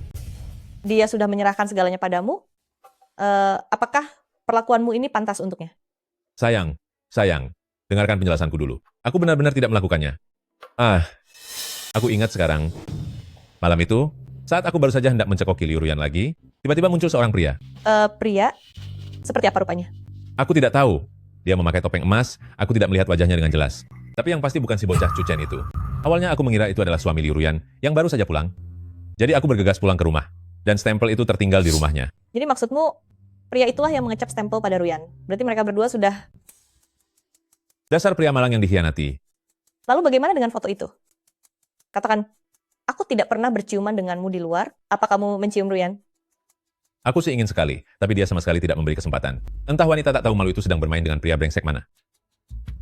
dia sudah menyerahkan segalanya padamu. Apakah perlakuanmu ini pantas untuknya? Sayang. Dengarkan penjelasanku dulu. Aku benar-benar tidak melakukannya. Aku ingat sekarang. Malam itu, saat aku baru saja hendak mencekoki Liu Ruyan lagi, tiba-tiba muncul seorang pria. Pria? Seperti apa rupanya? Aku tidak tahu. Dia memakai topeng emas, aku tidak melihat wajahnya dengan jelas. Tapi yang pasti bukan si bocah Cucen itu. Awalnya aku mengira itu adalah suami Liu Ruyan yang baru saja pulang. Jadi aku bergegas pulang ke rumah. Dan stempel itu tertinggal di rumahnya. Jadi maksudmu, pria itulah yang mengecap stempel pada Ruyan. Berarti mereka berdua sudah... Dasar pria malang yang dikhianati. Lalu bagaimana dengan foto itu? Katakan, aku tidak pernah berciuman denganmu di luar. Apa kamu mencium Ruyan? Aku sih ingin sekali, tapi dia sama sekali tidak memberi kesempatan. Entah wanita tak tahu malu itu sedang bermain dengan pria brengsek mana.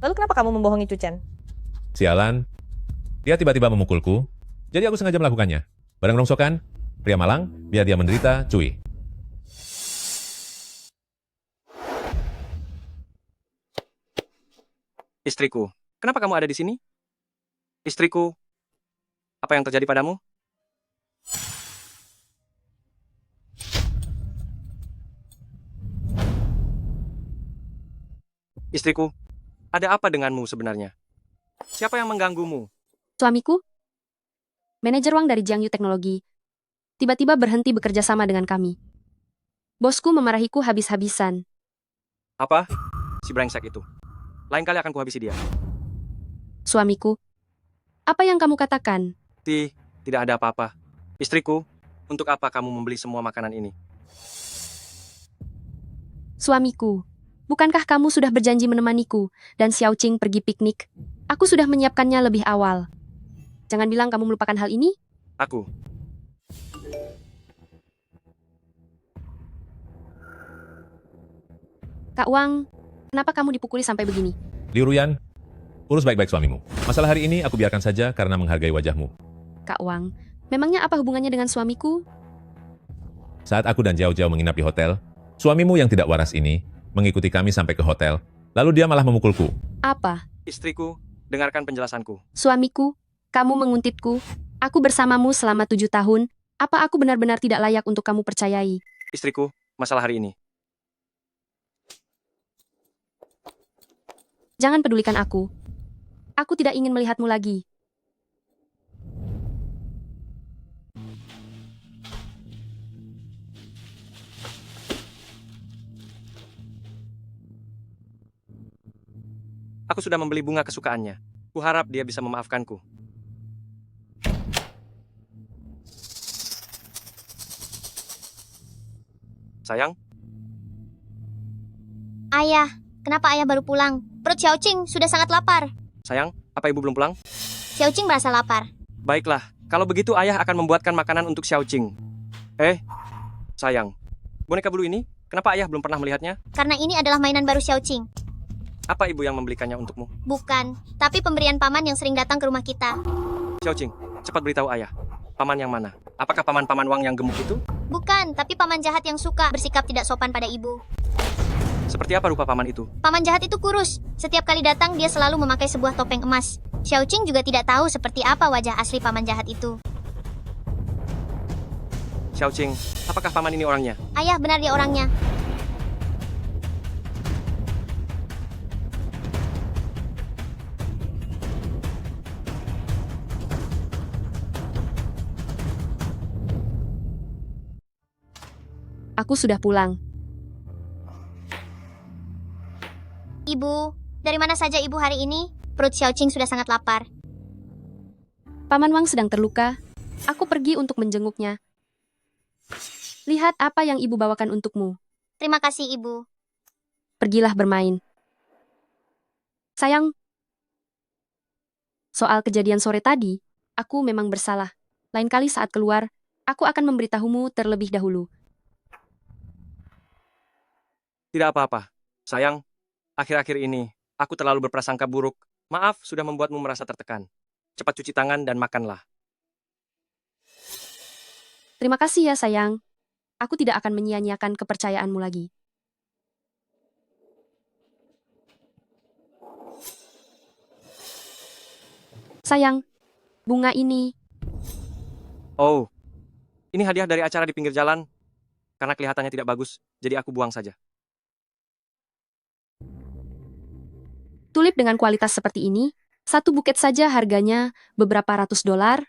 Lalu kenapa kamu membohongi Cucen? Sialan. Dia tiba-tiba memukulku. Jadi aku sengaja melakukannya. Barang rongsokan, pria malang, biar dia menderita, cuy. Istriku, kenapa kamu ada di sini? Istriku, apa yang terjadi padamu? Istriku, ada apa denganmu sebenarnya? Siapa yang mengganggumu? Suamiku, manajer Wang dari Jiangyu Teknologi, tiba-tiba berhenti bekerja sama dengan kami. Bosku memarahiku habis-habisan. Apa? Si brengsek itu. Lain kali akan kuhabisi dia. Suamiku, apa yang kamu katakan? Tidak ada apa-apa. Istriku, untuk apa kamu membeli semua makanan ini? Suamiku, bukankah kamu sudah berjanji menemaniku dan Xiao Qing pergi piknik? Aku sudah menyiapkannya lebih awal. Jangan bilang kamu melupakan hal ini. Aku. Kak Wang, kenapa kamu dipukuli sampai begini? Liu Ruyan, urus baik-baik suamimu. Masalah hari ini aku biarkan saja karena menghargai wajahmu. Kak Wang, memangnya apa hubungannya dengan suamiku? Saat aku dan Jiao Jiao menginap di hotel, suamimu yang tidak waras ini mengikuti kami sampai ke hotel, lalu dia malah memukulku. Apa? Istriku, dengarkan penjelasanku. Suamiku, kamu menguntitku. Aku bersamamu selama 7 tahun. Apa aku benar-benar tidak layak untuk kamu percayai? Istriku, masalah hari ini. Jangan pedulikan aku. Aku tidak ingin melihatmu lagi. Aku sudah membeli bunga kesukaannya. Kuharap dia bisa memaafkanku. Sayang, Ayah, kenapa ayah baru pulang? Perut Xiao Qing sudah sangat lapar. sayang, apa ibu belum pulang? Xiao Qing merasa lapar. Baiklah, Kalau begitu ayah akan membuatkan makanan untuk Xiaoqing. Sayang. Boneka bulu ini, kenapa ayah belum pernah melihatnya? Karena ini adalah mainan baru Xiaoqing. Apa ibu yang membelikannya untukmu? Bukan, tapi pemberian paman yang sering datang ke rumah kita. Xiaoqing, cepat beritahu ayah. Paman yang mana? Apakah paman-paman Wang yang gemuk itu? Bukan, tapi paman jahat yang suka bersikap tidak sopan pada ibu. Seperti apa rupa paman itu? Paman jahat itu kurus. Setiap kali datang dia selalu memakai sebuah topeng emas. Xiaoqing juga tidak tahu seperti apa wajah asli paman jahat itu. Xiaoqing, apakah paman ini orangnya? Ayah, benar dia orangnya. Aku sudah pulang. Ibu, dari mana saja ibu hari ini? Perut Xiaoqing sudah sangat lapar. Paman Wang sedang terluka. Aku pergi untuk menjenguknya. Lihat apa yang ibu bawakan untukmu. Terima kasih, ibu. Pergilah bermain. Sayang, soal kejadian sore tadi, aku memang bersalah. Lain kali saat keluar, aku akan memberitahumu terlebih dahulu. Tidak apa-apa. Sayang, akhir-akhir ini, aku terlalu berprasangka buruk. Maaf sudah membuatmu merasa tertekan. Cepat cuci tangan dan makanlah. Terima kasih ya sayang. Aku tidak akan menyia-nyiakan kepercayaanmu lagi. Sayang, bunga ini. Oh, ini hadiah dari acara di pinggir jalan. Karena kelihatannya tidak bagus, jadi aku buang saja. Tulip dengan kualitas seperti ini, satu buket saja harganya beberapa ratus dolar.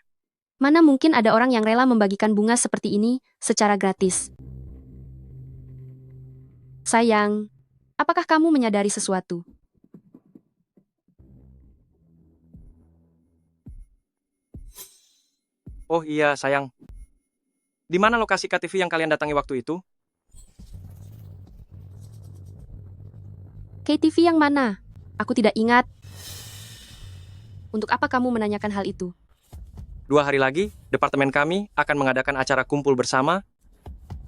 Mana mungkin ada orang yang rela membagikan bunga seperti ini secara gratis? Sayang, apakah kamu menyadari sesuatu? Oh iya, sayang. Di mana lokasi KTV yang kalian datangi waktu itu? KTV yang mana? Aku tidak ingat. Untuk apa kamu menanyakan hal itu? 2 hari lagi, departemen kami akan mengadakan acara kumpul bersama.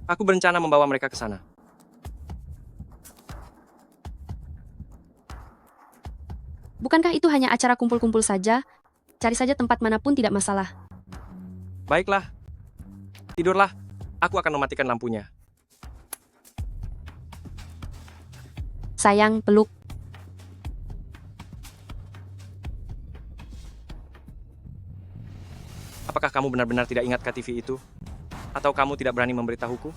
Aku berencana membawa mereka ke sana. Bukankah itu hanya acara kumpul-kumpul saja? Cari saja tempat manapun tidak masalah. Baiklah. Tidurlah. Aku akan mematikan lampunya. Sayang, peluk. Apakah kamu benar-benar tidak ingat KTV itu? Atau kamu tidak berani memberitahuku?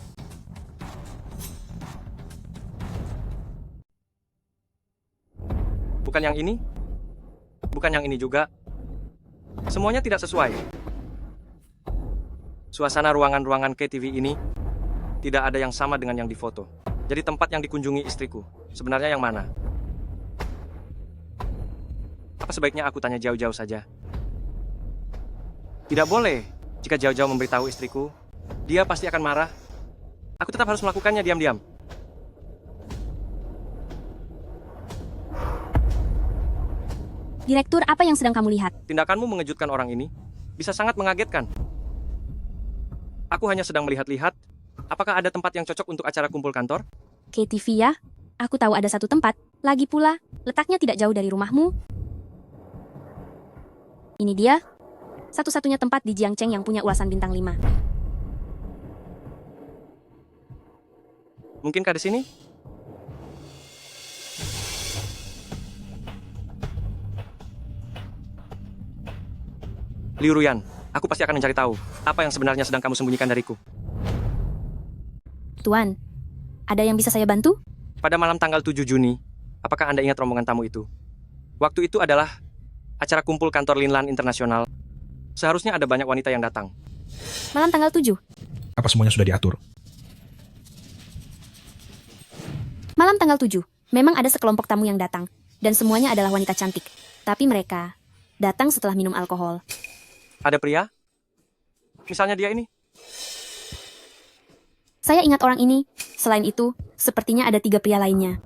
Bukan yang ini? Bukan yang ini juga? Semuanya tidak sesuai. Suasana ruangan-ruangan KTV ini tidak ada yang sama dengan yang difoto. Jadi tempat yang dikunjungi istriku, sebenarnya yang mana? Apa sebaiknya aku tanya jauh-jauh saja? Tidak boleh. Jika jauh-jauh memberitahu istriku, dia pasti akan marah. Aku tetap harus melakukannya diam-diam. Direktur, apa yang sedang kamu lihat? Tindakanmu mengejutkan orang ini. Bisa sangat mengagetkan. Aku hanya sedang melihat-lihat. Apakah ada tempat yang cocok untuk acara kumpul kantor? KTV ya? Aku tahu ada satu tempat. Lagi pula, letaknya tidak jauh dari rumahmu. Ini dia. Satu-satunya tempat di Jiangcheng yang punya ulasan bintang 5. Mungkinkah di sini? Liu Ruyan, aku pasti akan mencari tahu apa yang sebenarnya sedang kamu sembunyikan dariku. Tuan, ada yang bisa saya bantu? Pada malam tanggal 7 Juni, apakah Anda ingat rombongan tamu itu? Waktu itu adalah acara kumpul kantor Linlan Internasional. Seharusnya ada banyak wanita yang datang. Malam tanggal 7. Apa semuanya sudah diatur? Malam tanggal 7. Memang ada sekelompok tamu yang datang. Dan semuanya adalah wanita cantik. Tapi mereka datang setelah minum alkohol. Ada pria? Misalnya dia ini. Saya ingat orang ini. Selain itu, sepertinya ada 3 pria lainnya.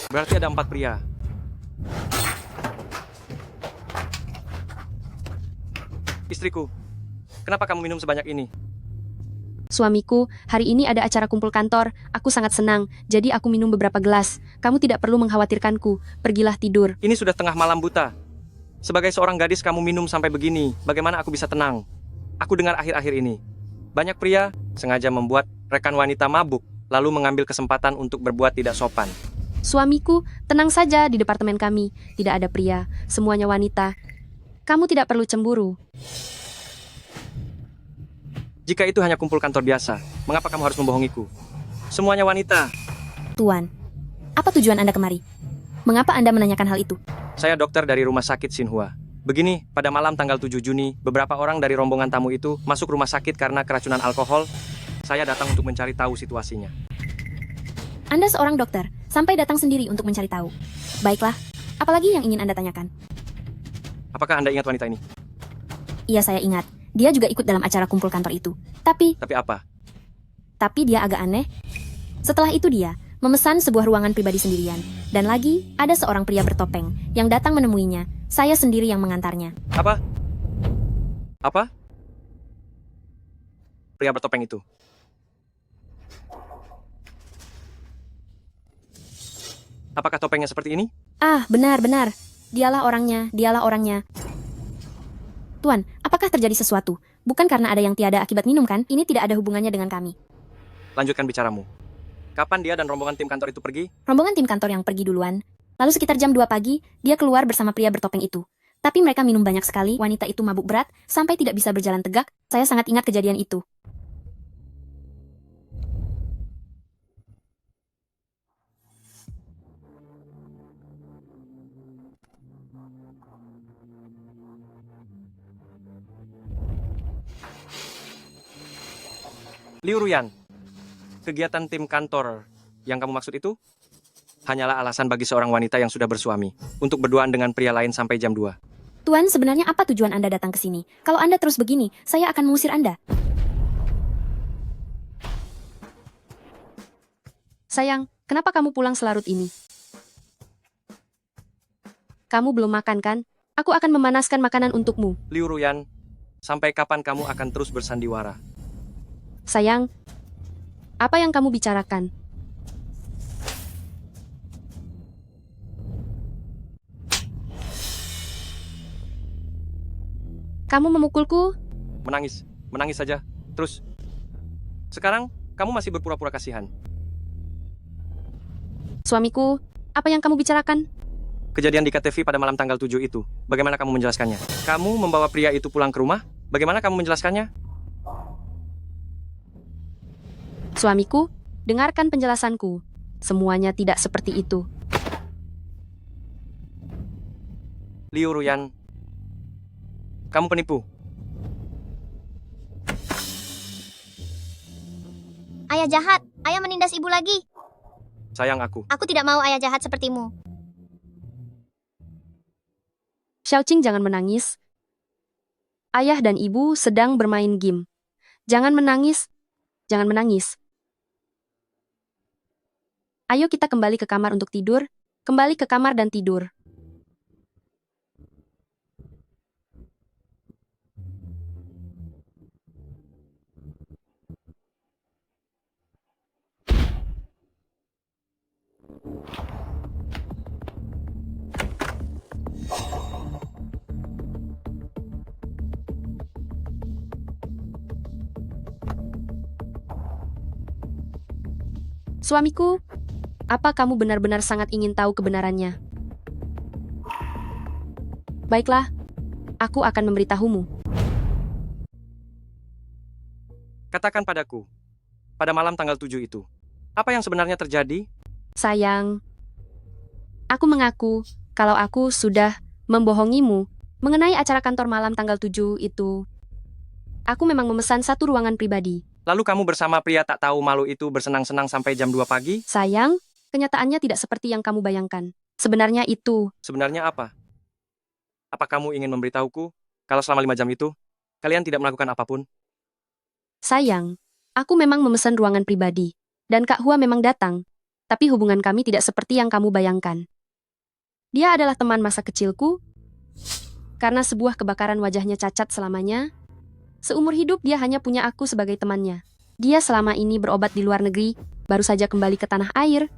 Berarti ada 4 pria. Istriku, kenapa kamu minum sebanyak ini? Suamiku, hari ini ada acara kumpul kantor. Aku sangat senang, jadi aku minum beberapa gelas. Kamu tidak perlu mengkhawatirkanku. Pergilah tidur. Ini sudah tengah malam buta. Sebagai seorang gadis kamu minum sampai begini, bagaimana aku bisa tenang? Aku dengar akhir-akhir ini. Banyak pria sengaja membuat rekan wanita mabuk, lalu mengambil kesempatan untuk berbuat tidak sopan. Suamiku, tenang saja di departemen kami. Tidak ada pria, semuanya wanita. Kamu tidak perlu cemburu. Jika itu hanya kumpul kantor biasa, mengapa kamu harus membohongiku? Semuanya wanita. Tuan, apa tujuan Anda kemari? Mengapa Anda menanyakan hal itu? Saya dokter dari rumah sakit Xinhua. Begini, pada malam tanggal 7 Juni, beberapa orang dari rombongan tamu itu masuk rumah sakit karena keracunan alkohol. Saya datang untuk mencari tahu situasinya. Anda seorang dokter, sampai datang sendiri untuk mencari tahu. Baiklah, apalagi yang ingin Anda tanyakan? Apakah Anda ingat wanita ini? Iya, saya ingat. Dia juga ikut dalam acara kumpul kantor itu. Tapi apa? Tapi dia agak aneh. Setelah itu dia memesan sebuah ruangan pribadi sendirian. Dan lagi, ada seorang pria bertopeng yang datang menemuinya. Saya sendiri yang mengantarnya. Apa? Pria bertopeng itu. Apakah topengnya seperti ini? Ah, benar-benar. Dialah orangnya. Tuan, apakah terjadi sesuatu? Bukan karena ada yang tiada akibat minum kan? Ini tidak ada hubungannya dengan kami. Lanjutkan bicaramu. Kapan dia dan rombongan tim kantor itu pergi? Rombongan tim kantor yang pergi duluan. Lalu sekitar jam 2 pagi, dia keluar bersama pria bertopeng itu. Tapi mereka minum banyak sekali, wanita itu mabuk berat, sampai tidak bisa berjalan tegak. Saya sangat ingat kejadian itu. Liu Ruyan, kegiatan tim kantor yang kamu maksud itu hanyalah alasan bagi seorang wanita yang sudah bersuami untuk berduaan dengan pria lain sampai jam 2. Tuan, sebenarnya apa tujuan Anda datang ke sini? Kalau Anda terus begini, saya akan mengusir Anda. Sayang, kenapa kamu pulang selarut ini? Kamu belum makan kan? Aku akan memanaskan makanan untukmu. Liu Ruyan, sampai kapan kamu akan terus bersandiwara? Sayang, apa yang kamu bicarakan? Kamu memukulku? Menangis saja. Terus, sekarang kamu masih berpura-pura kasihan. Suamiku, apa yang kamu bicarakan? Kejadian di KTV pada malam tanggal 7 itu, bagaimana kamu menjelaskannya? Kamu membawa pria itu pulang ke rumah? Bagaimana kamu menjelaskannya? Suamiku, dengarkan penjelasanku. Semuanya tidak seperti itu. Liu Ruyan, kamu penipu. Ayah jahat, ayah menindas ibu lagi. Sayang aku. Aku tidak mau ayah jahat sepertimu. Xiaoqing, jangan menangis. Ayah dan ibu sedang bermain game. Jangan menangis. Jangan menangis. Ayo kita kembali ke kamar untuk tidur. Kembali ke kamar dan tidur. Suamiku, apa kamu benar-benar sangat ingin tahu kebenarannya? Baiklah, aku akan memberitahumu. Katakan padaku, pada malam tanggal 7 itu, apa yang sebenarnya terjadi? Sayang, aku mengaku kalau aku sudah membohongimu mengenai acara kantor malam tanggal 7 itu. Aku memang memesan satu ruangan pribadi. Lalu kamu bersama pria tak tahu malu itu bersenang-senang sampai jam 2 pagi? Sayang, kenyataannya tidak seperti yang kamu bayangkan. Sebenarnya itu. Sebenarnya apa? Apa kamu ingin memberitahuku kalau selama 5 jam itu, kalian tidak melakukan apapun? Sayang, aku memang memesan ruangan pribadi. Dan Kak Hua memang datang. Tapi hubungan kami tidak seperti yang kamu bayangkan. Dia adalah teman masa kecilku. Karena sebuah kebakaran wajahnya cacat selamanya. Seumur hidup dia hanya punya aku sebagai temannya. Dia selama ini berobat di luar negeri, baru saja kembali ke tanah air.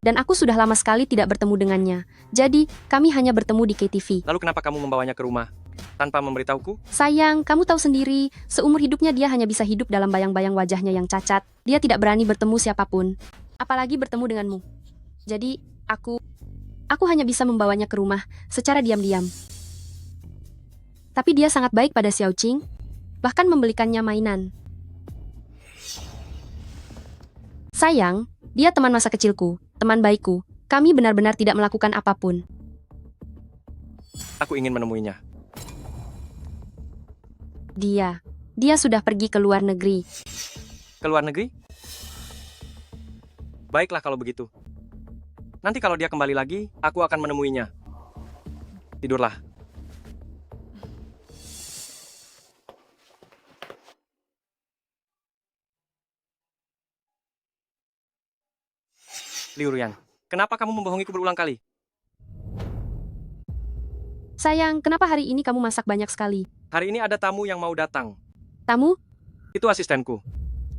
Dan aku sudah lama sekali tidak bertemu dengannya. Jadi, kami hanya bertemu di KTV. Lalu kenapa kamu membawanya ke rumah tanpa memberitahuku? Sayang, kamu tahu sendiri, seumur hidupnya dia hanya bisa hidup dalam bayang-bayang wajahnya yang cacat. Dia tidak berani bertemu siapapun, apalagi bertemu denganmu. Jadi, aku hanya bisa membawanya ke rumah secara diam-diam. Tapi dia sangat baik pada Xiaoqing, bahkan membelikannya mainan. Sayang, dia teman masa kecilku, teman baikku. Kami benar-benar tidak melakukan apapun. Aku ingin menemuinya. Dia sudah pergi ke luar negeri. Ke luar negeri? Baiklah kalau begitu. Nanti kalau dia kembali lagi, aku akan menemuinya. Tidurlah. Liu Ruyan, kenapa kamu membohongiku berulang kali? Sayang, kenapa hari ini kamu masak banyak sekali? Hari ini ada tamu yang mau datang. Tamu? Itu asistenku.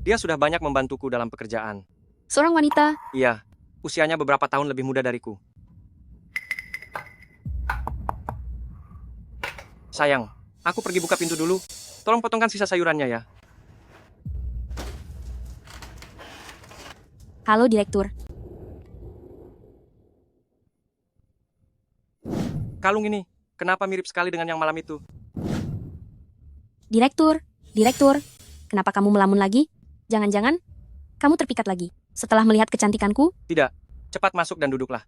Dia sudah banyak membantuku dalam pekerjaan. Seorang wanita? Iya, usianya beberapa tahun lebih muda dariku. Sayang, aku pergi buka pintu dulu. Tolong potongkan sisa sayurannya ya. Halo, Direktur. Kalung ini, kenapa mirip sekali dengan yang malam itu? Direktur, kenapa kamu melamun lagi? Jangan-jangan kamu terpikat lagi setelah melihat kecantikanku? Tidak, cepat masuk dan duduklah.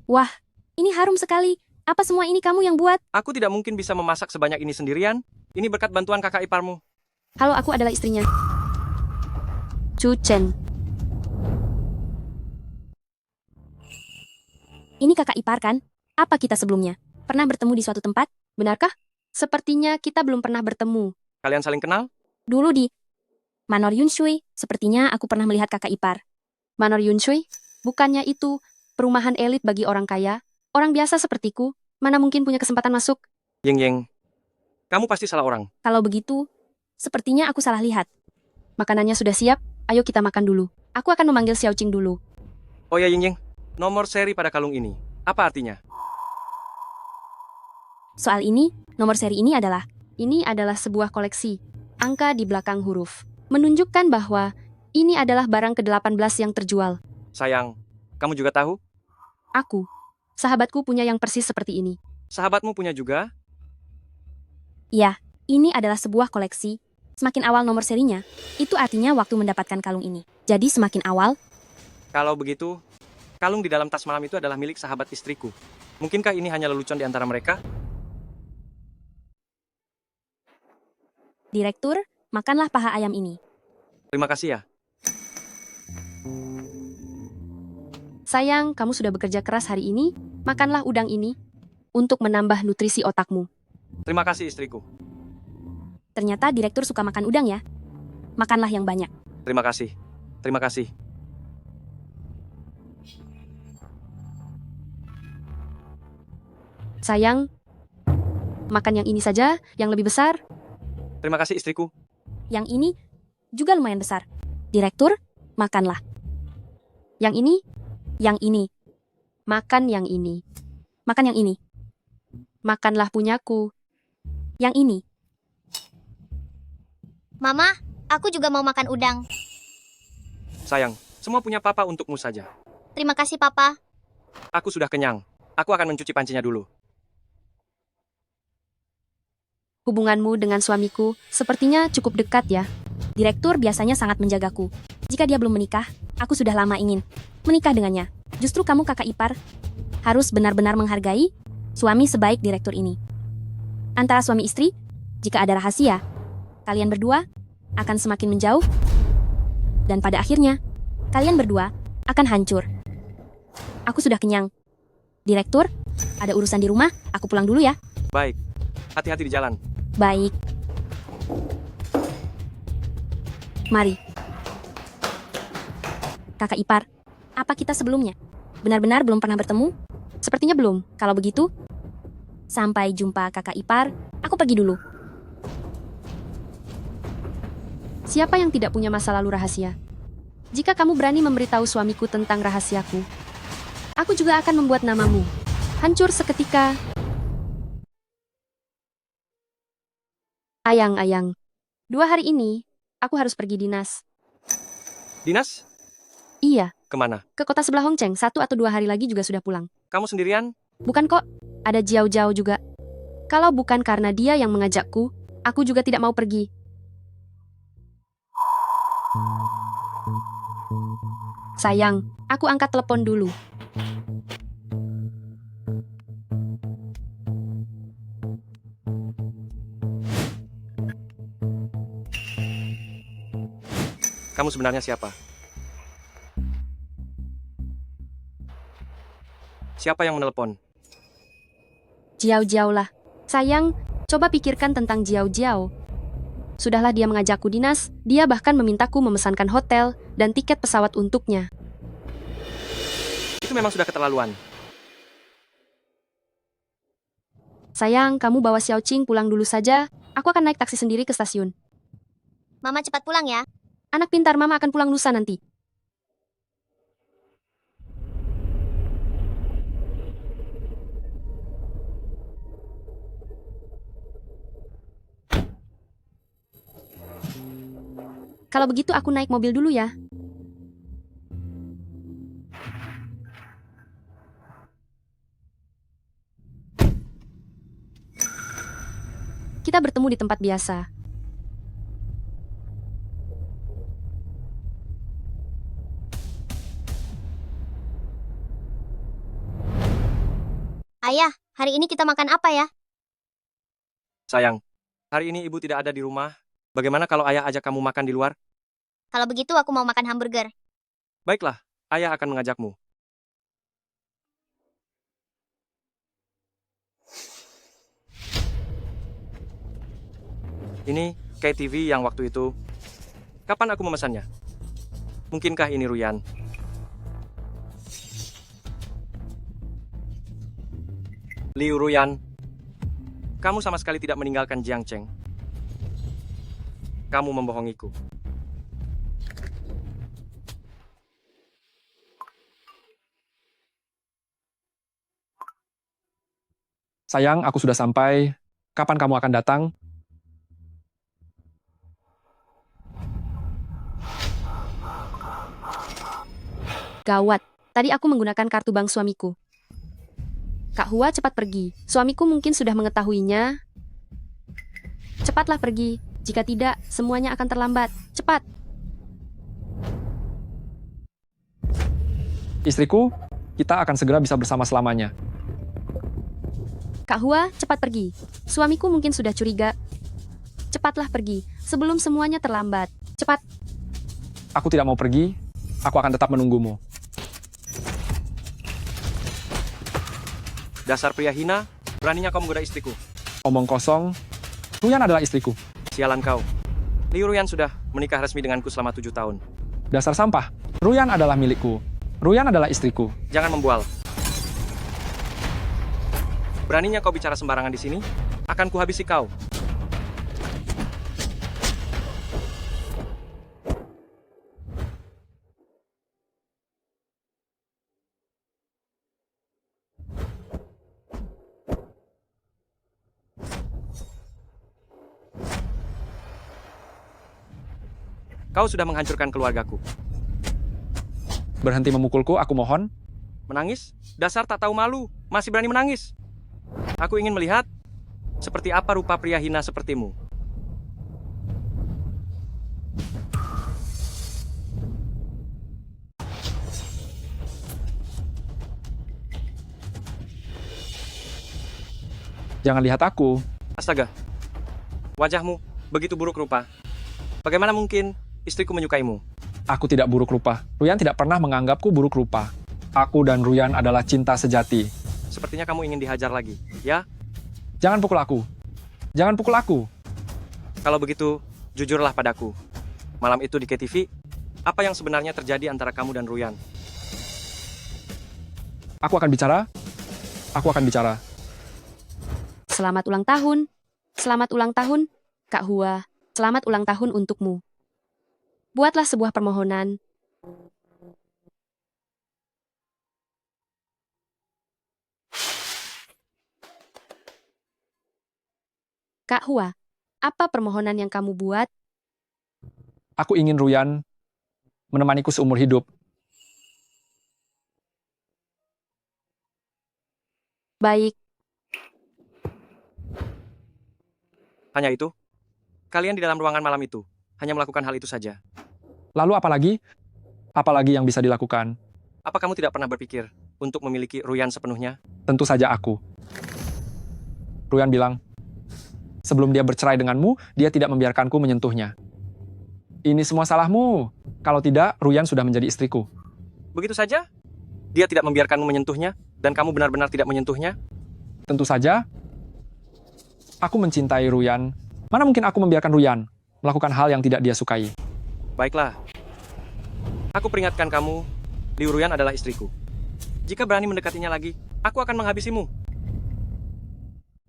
Wah, ini harum sekali. Apa semua ini kamu yang buat? Aku tidak mungkin bisa memasak sebanyak ini sendirian. Ini berkat bantuan kakak iparmu. Halo, aku adalah istrinya. Chu Chen. Ini kakak ipar kan? Apa kita sebelumnya pernah bertemu di suatu tempat? Benarkah? Sepertinya kita belum pernah bertemu. Kalian saling kenal? Dulu di Manor Yunshui. Sepertinya aku pernah melihat kakak ipar. Manor Yunshui? Bukannya itu perumahan elit bagi orang kaya? Orang biasa sepertiku, mana mungkin punya kesempatan masuk? Ying, kamu pasti salah orang. Kalau begitu, sepertinya aku salah lihat. Makanannya sudah siap, ayo kita makan dulu. Aku akan memanggil Xiaoqing dulu. Oh ya Ying, nomor seri pada kalung ini. Apa artinya? Soal ini, nomor seri ini adalah sebuah koleksi. Angka di belakang huruf. Menunjukkan bahwa ini adalah barang ke-18 yang terjual. Sayang, kamu juga tahu? Sahabatku punya yang persis seperti ini. Sahabatmu punya juga? ya, ini adalah sebuah koleksi. Semakin awal nomor serinya, itu artinya waktu mendapatkan kalung ini. Jadi semakin awal. Kalau begitu, kalung di dalam tas malam itu adalah milik sahabat istriku. Mungkinkah ini hanya lelucon di antara mereka? Direktur, makanlah paha ayam ini. Terima kasih ya. Sayang, kamu sudah bekerja keras hari ini. Makanlah udang ini untuk menambah nutrisi otakmu. Terima kasih istriku. Ternyata direktur suka makan udang ya. Makanlah yang banyak. Terima kasih. Terima kasih. Sayang, makan yang ini saja, yang lebih besar. Terima kasih istriku. Yang ini juga lumayan besar. Direktur, makanlah. Yang ini, Yang ini. makan yang ini. Makan yang ini. Makanlah punyaku. Yang ini. Mama, aku juga mau makan udang. Sayang, semua punya papa untukmu saja. Terima kasih, Papa. Aku sudah kenyang. Aku akan mencuci pancinya dulu. Hubunganmu dengan suamiku sepertinya cukup dekat ya. Direktur biasanya sangat menjagaku. Jika dia belum menikah, aku sudah lama ingin menikah dengannya. Justru kamu kakak ipar harus benar-benar menghargai suami sebaik direktur ini. Antara suami istri, jika ada rahasia, kalian berdua akan semakin menjauh. Dan pada akhirnya, kalian berdua akan hancur. Aku sudah kenyang. Direktur, ada urusan di rumah, aku pulang dulu ya. Baik. Hati-hati di jalan. Baik. Mari. Kakak ipar, apa kita sebelumnya benar-benar belum pernah bertemu? Sepertinya belum. Kalau begitu, Sampai jumpa kakak ipar, aku pergi dulu. Siapa yang tidak punya masa lalu rahasia? Jika kamu berani memberitahu suamiku tentang rahasiaku, aku juga akan membuat namamu hancur seketika. Ayang, 2 hari ini, aku harus pergi dinas. Dinas? Iya, Kemana? ke kota sebelah Hongcheng, 1 atau 2 hari lagi juga sudah pulang. Kamu sendirian? Bukan kok, ada Jiao Jiao juga. Kalau bukan karena dia yang mengajakku, aku juga tidak mau pergi. Sayang, aku angkat telepon dulu. Kamu sebenarnya siapa? Siapa yang menelpon? Jiao Jiao lah. Sayang, coba pikirkan tentang Jiao Jiao. Sudahlah dia mengajakku dinas, dia bahkan memintaku memesankan hotel dan tiket pesawat untuknya. Itu memang sudah keterlaluan. Sayang, kamu bawa Xiaoqing pulang dulu saja. Aku akan naik taksi sendiri ke stasiun. Mama cepat pulang ya. Anak pintar, Mama akan pulang lusa nanti. Kalau begitu aku naik mobil dulu ya. Kita bertemu di tempat biasa. Ayah, hari ini kita makan apa ya? Sayang, hari ini ibu tidak ada di rumah. Bagaimana kalau ayah ajak kamu makan di luar? Kalau begitu aku mau makan hamburger. Baiklah, ayah akan mengajakmu. Ini KTV yang waktu itu. Kapan aku memesannya? Mungkinkah ini Ruyan? Liu Ruyan, kamu sama sekali tidak meninggalkan Jiang Cheng. Kamu membohongiku. Sayang, aku sudah sampai. Kapan kamu akan datang? Gawat, tadi aku menggunakan kartu bank suamiku. Kak Hua cepat pergi. Suamiku mungkin sudah mengetahuinya. Cepatlah pergi. Jika tidak, semuanya akan terlambat. Cepat. Istriku, kita akan segera bisa bersama selamanya. Kak Hua, cepat pergi. Suamiku mungkin sudah curiga. Cepatlah pergi, sebelum semuanya terlambat. Cepat. Aku tidak mau pergi. Aku akan tetap menunggumu. Dasar pria hina, beraninya kau menggoda istriku. Omong kosong. Ruyan adalah istriku. Sialan kau. Liu Ruyan sudah menikah resmi denganku selama 7 tahun. Dasar sampah. Ruyan adalah milikku. Ruyan adalah istriku. Jangan membual. Beraninya kau bicara sembarangan di sini, akan kuhabisi kau. Kau sudah menghancurkan keluargaku. Berhenti memukulku, aku mohon. Menangis? Dasar tak tahu malu, masih berani menangis. Aku ingin melihat seperti apa rupa pria hina sepertimu. Jangan lihat aku. Astaga, wajahmu begitu buruk rupa. Bagaimana mungkin istriku menyukaimu? Aku tidak buruk rupa. Ruyan tidak pernah menganggapku buruk rupa. Aku dan Ruyan adalah cinta sejati. Sepertinya kamu ingin dihajar lagi, ya? Jangan pukul aku. Jangan pukul aku. Kalau begitu, jujurlah padaku. Malam itu di KTV, apa yang sebenarnya terjadi antara kamu dan Ruyan? Aku akan bicara. Aku akan bicara. Selamat ulang tahun. Selamat ulang tahun, Kak Hua. Selamat ulang tahun untukmu. Buatlah sebuah permohonan. Kak Hua, apa permohonan yang kamu buat? Aku ingin Ruyan menemaniku seumur hidup. Baik, Hanya itu? Kalian di dalam ruangan malam itu hanya melakukan hal itu saja. Lalu apa lagi? Apa lagi yang bisa dilakukan? Apa kamu tidak pernah berpikir untuk memiliki Ruyan sepenuhnya? Tentu saja aku. Ruyan bilang, sebelum dia bercerai denganmu, dia tidak membiarkanku menyentuhnya. Ini semua salahmu. Kalau tidak, Ruyan sudah menjadi istriku. Begitu saja? Dia tidak membiarkanmu menyentuhnya, dan kamu benar-benar tidak menyentuhnya? Tentu saja, aku mencintai Ruyan. Mana mungkin aku membiarkan Ruyan melakukan hal yang tidak dia sukai? Baiklah. Aku peringatkan kamu, Liu Ruyan adalah istriku. Jika berani mendekatinya lagi, aku akan menghabisimu.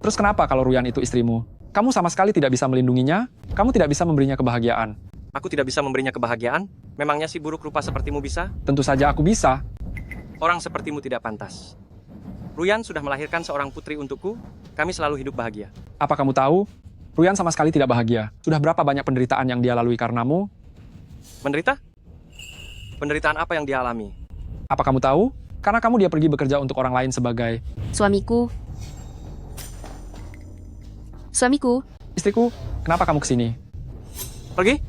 Terus kenapa kalau Ruyan itu istrimu? Kamu sama sekali tidak bisa melindunginya, kamu tidak bisa memberinya kebahagiaan. Aku tidak bisa memberinya kebahagiaan? Memangnya si buruk rupa sepertimu bisa? Tentu saja aku bisa. Orang sepertimu tidak pantas. Ruyan sudah melahirkan seorang putri untukku, kami selalu hidup bahagia. Apa kamu tahu? Ruyan sama sekali tidak bahagia. Sudah berapa banyak penderitaan yang dia lalui karenamu? Menderita? Penderitaan apa yang dia alami? Apa kamu tahu? Karena kamu dia pergi bekerja untuk orang lain sebagai suamiku. Suamiku, istriku. Kenapa kamu kesini? Pergi?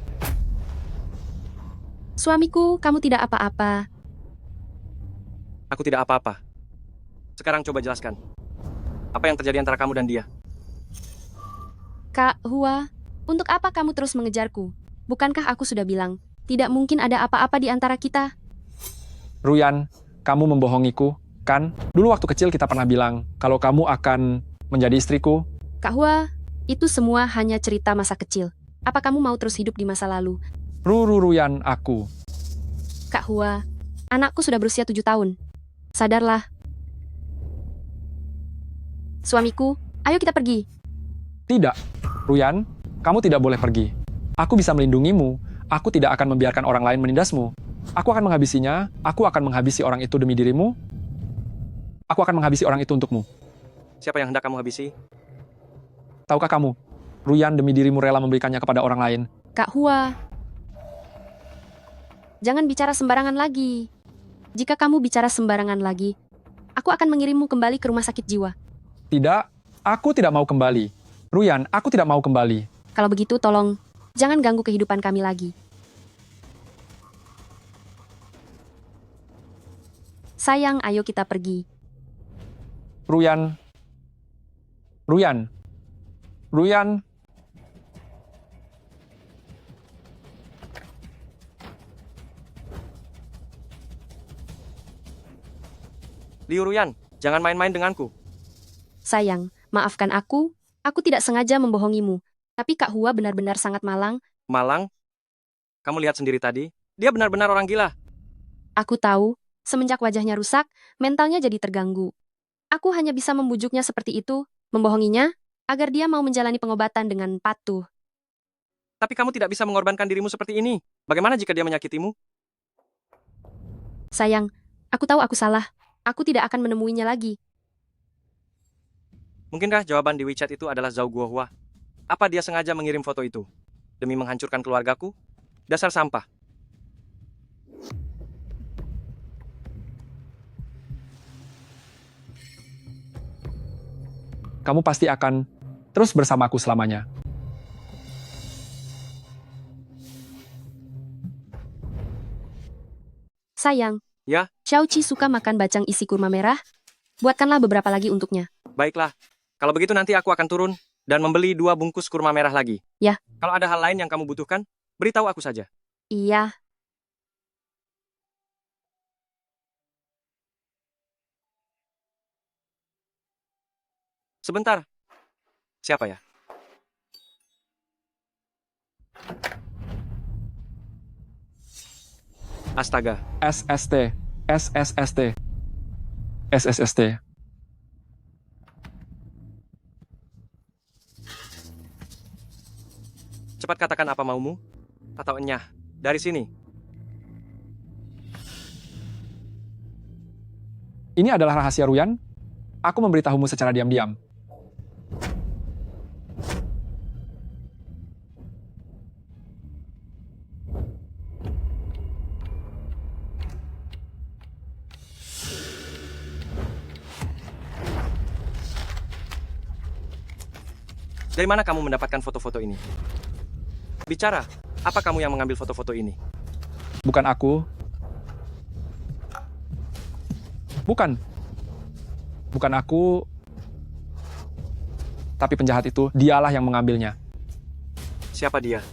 Suamiku, kamu tidak apa-apa. Aku tidak apa-apa. Sekarang coba jelaskan. Apa yang terjadi antara kamu dan dia? Kak Hua, untuk apa kamu terus mengejarku? Bukankah aku sudah bilang, tidak mungkin ada apa-apa di antara kita? Ruyan, kamu membohongiku, kan? Dulu waktu kecil kita pernah bilang, kalau kamu akan menjadi istriku. Kak Hua, itu semua hanya cerita masa kecil. Apa kamu mau terus hidup di masa lalu? Ruyan, aku. Kak Hua, anakku sudah berusia 7 tahun. Sadarlah. Suamiku, ayo kita pergi. Tidak, Ruyan, kamu tidak boleh pergi. Aku bisa melindungimu. Aku tidak akan membiarkan orang lain menindasmu. Aku akan menghabisinya. Aku akan menghabisi orang itu demi dirimu. Aku akan menghabisi orang itu untukmu. Siapa yang hendak kamu habisi? Tahukah kamu, Ruyan demi dirimu rela memberikannya kepada orang lain. Kak Hua, jangan bicara sembarangan lagi. Jika kamu bicara sembarangan lagi, aku akan mengirimmu kembali ke rumah sakit jiwa. Tidak, aku tidak mau kembali. Ruyan, aku tidak mau kembali. Kalau begitu, tolong, jangan ganggu kehidupan kami lagi. Sayang, ayo kita pergi. Ruyan. Liu Ruyan, jangan main-main denganku. Sayang, maafkan aku tidak sengaja membohongimu. Tapi Kak Hua benar-benar sangat malang. Malang? Kamu lihat sendiri tadi, dia benar-benar orang gila. Aku tahu, semenjak wajahnya rusak, mentalnya jadi terganggu. Aku hanya bisa membujuknya seperti itu, membohonginya, agar dia mau menjalani pengobatan dengan patuh. Tapi kamu tidak bisa mengorbankan dirimu seperti ini. Bagaimana jika dia menyakitimu? Sayang, aku tahu aku salah. Aku tidak akan menemuinya lagi. Mungkinkah jawaban di WeChat itu adalah Zhao Guohua? Apa dia sengaja mengirim foto itu? Demi menghancurkan keluargaku? Dasar sampah. Kamu pasti akan terus bersamaku selamanya. Sayang, Ya? Xiaoqi suka makan bacang isi kurma merah. Buatkanlah beberapa lagi untuknya. Baiklah. Kalau begitu nanti aku akan turun dan membeli 2 bungkus kurma merah lagi. Ya. Kalau ada hal lain yang kamu butuhkan, beritahu aku saja. Iya. Sebentar. Siapa ya? Astaga. SST. Cepat katakan apa maumu, atau enyah, dari sini. Ini adalah rahasia Ruyan. Aku memberitahumu secara diam-diam. Dari mana kamu mendapatkan foto-foto ini? Bicara, apa kamu yang mengambil foto-foto ini? Bukan aku. Bukan. Bukan aku. Tapi penjahat itu, dialah yang mengambilnya. Siapa dia?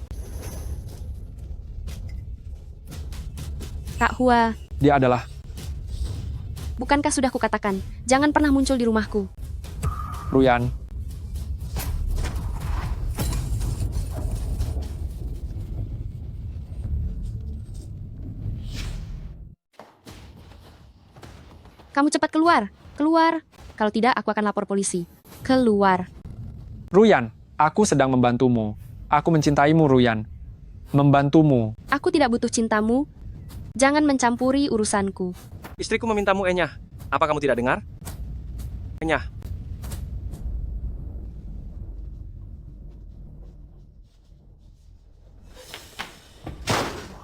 Kak Hua, Dia adalah... bukankah sudah kukatakan, jangan pernah muncul di rumahku. Ruyan. Kamu cepat keluar. Keluar. Kalau tidak, aku akan lapor polisi. Keluar. Ruyan, aku sedang membantumu. Aku mencintaimu, Ruyan. Membantumu. Aku tidak butuh cintamu. Jangan mencampuri urusanku. Istriku memintamu, Enyah. Apa kamu tidak dengar? Enyah.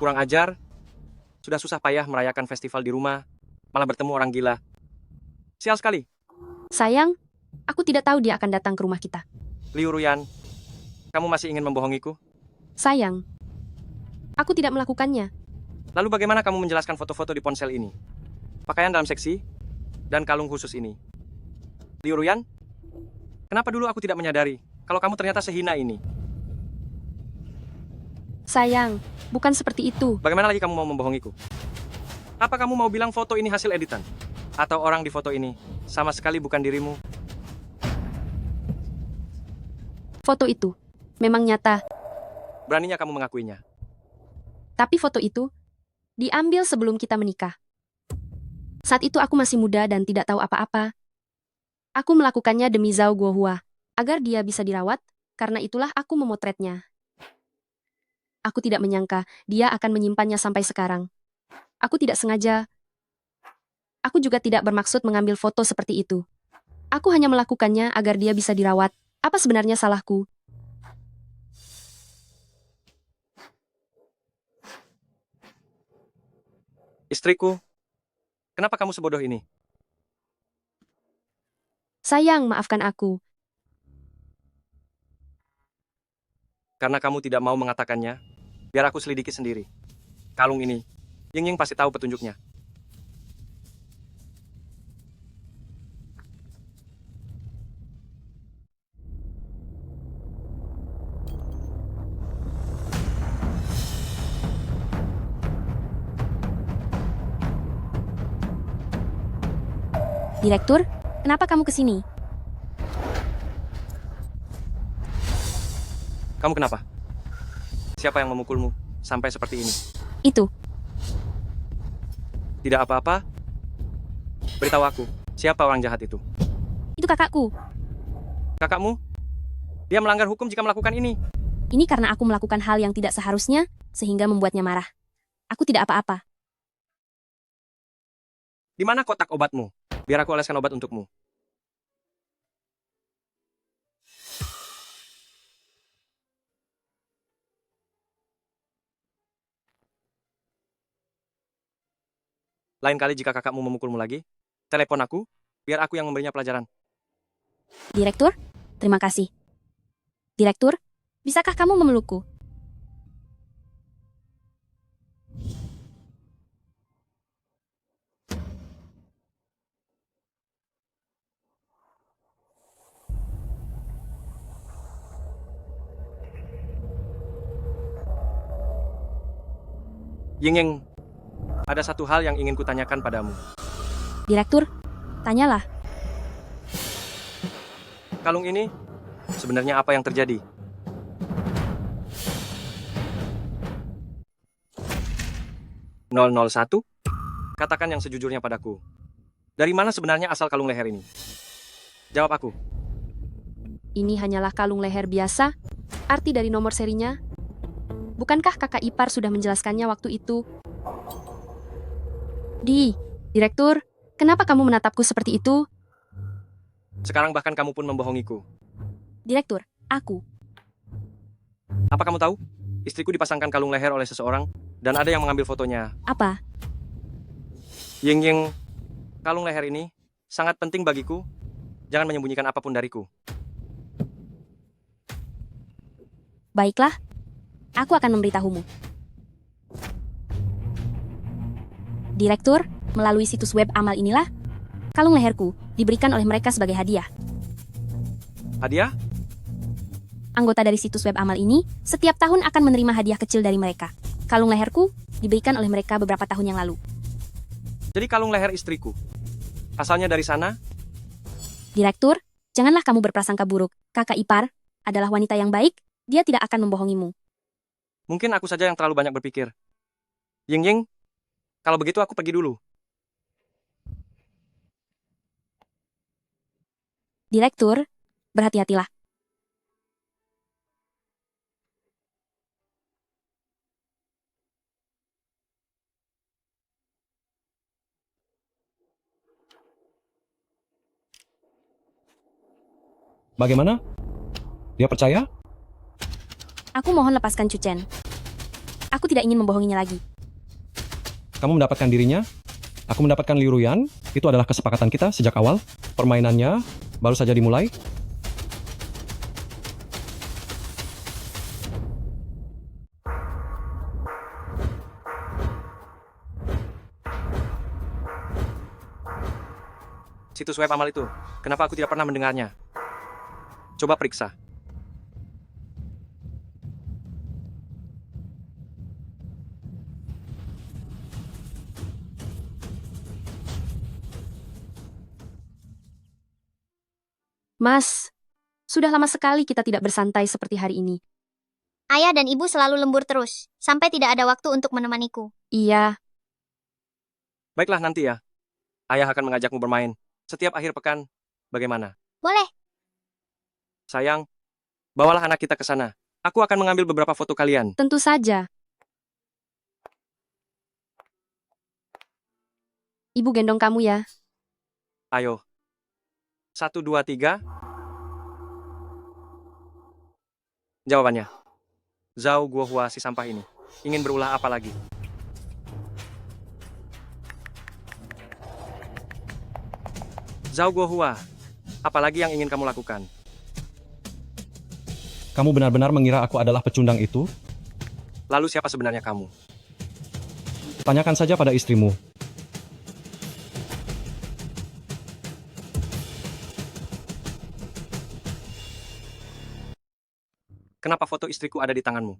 Kurang ajar. Sudah susah payah merayakan festival di rumah, malah bertemu orang gila. Sial sekali. Sayang, aku tidak tahu dia akan datang ke rumah kita. Liu Ruyan, kamu masih ingin membohongiku? Sayang, aku tidak melakukannya. Lalu bagaimana kamu menjelaskan foto-foto di ponsel ini? Pakaian dalam seksi, dan kalung khusus ini. Liu Ruyan, kenapa dulu aku tidak menyadari kalau kamu ternyata sehina ini? Sayang, bukan seperti itu. Bagaimana lagi kamu mau membohongiku? Apa kamu mau bilang foto ini hasil editan? Atau orang di foto ini sama sekali bukan dirimu? Foto itu memang nyata, Beraninya kamu mengakuinya. tapi foto itu diambil sebelum kita menikah. Saat itu aku masih muda dan tidak tahu apa-apa. Aku melakukannya demi Zhao Guohua, agar dia bisa dirawat, karena itulah aku memotretnya. Aku tidak menyangka dia akan menyimpannya sampai sekarang. Aku tidak sengaja. Aku juga tidak bermaksud mengambil foto seperti itu. Aku hanya melakukannya agar dia bisa dirawat. Apa sebenarnya salahku? Istriku, kenapa kamu sebodoh ini? Sayang, maafkan aku. Karena kamu tidak mau mengatakannya, biar aku selidiki sendiri. Kalung ini, Ying pasti tahu petunjuknya. Direktur, kenapa kamu kesini? Kamu kenapa? Siapa yang memukulmu sampai seperti ini? Itu. Tidak apa-apa. Beritahu aku, siapa orang jahat itu? Itu kakakku. Kakakmu? Dia melanggar hukum jika melakukan ini. Ini karena aku melakukan hal yang tidak seharusnya, sehingga membuatnya marah. Aku tidak apa-apa. Di mana kotak obatmu? Biar aku oleskan obat untukmu. Lain kali jika kakakmu memukulmu lagi, telepon aku, biar aku yang memberinya pelajaran. Direktur, terima kasih. Direktur, bisakah kamu memelukku? Ying, ada satu hal yang ingin kutanyakan padamu. Direktur, tanyalah. Kalung ini, sebenarnya apa yang terjadi? ...001? Katakan yang sejujurnya padaku. Dari mana sebenarnya asal kalung leher ini? Jawab aku. Ini hanyalah kalung leher biasa. Arti dari nomor serinya Bukankah kakak ipar sudah menjelaskannya waktu itu? Direktur, kenapa kamu menatapku seperti itu? Sekarang bahkan kamu pun membohongiku. Direktur, aku. Apa kamu tahu? Istriku dipasangkan kalung leher oleh seseorang, dan ada yang mengambil fotonya. Apa? Ying, kalung leher ini sangat penting bagiku. Jangan menyembunyikan apapun dariku. Baiklah, aku akan memberitahumu. Direktur, melalui situs web amal inilah, kalung leherku diberikan oleh mereka sebagai hadiah. Hadiah? Anggota dari situs web amal ini setiap tahun akan menerima hadiah kecil dari mereka. Kalung leherku diberikan oleh mereka beberapa tahun yang lalu. Jadi kalung leher istriku. Asalnya dari sana? Direktur, janganlah kamu berprasangka buruk. Kakak ipar adalah wanita yang baik, dia tidak akan membohongimu. Mungkin aku saja yang terlalu banyak berpikir. Ying, kalau begitu aku pergi dulu. Direktur, berhati-hatilah. Bagaimana? Dia percaya? Aku mohon lepaskan Cucen. Aku tidak ingin membohonginya lagi. Kamu mendapatkan dirinya? Aku mendapatkan Liu Ruyan. Itu adalah kesepakatan kita sejak awal. Permainannya baru saja dimulai. Situs web amal itu, kenapa aku tidak pernah mendengarnya? Coba periksa. Mas, sudah lama sekali kita tidak bersantai seperti hari ini. Ayah dan ibu selalu lembur terus, sampai tidak ada waktu untuk menemaniku. Iya, Baiklah nanti ya. Ayah akan mengajakmu bermain. Setiap akhir pekan, bagaimana? Boleh. Sayang, bawalah anak kita ke sana. Aku akan mengambil beberapa foto kalian. tentu saja. Ibu gendong kamu ya. Ayo. 1, 2, 3. Jawabannya. Zhao Guohua si sampah ini. Ingin berulah apa lagi? Zhao Guohua, apalagi yang ingin kamu lakukan? Kamu benar-benar mengira aku adalah pecundang itu? Lalu siapa sebenarnya kamu? Tanyakan saja pada istrimu. Kenapa foto istriku ada di tanganmu?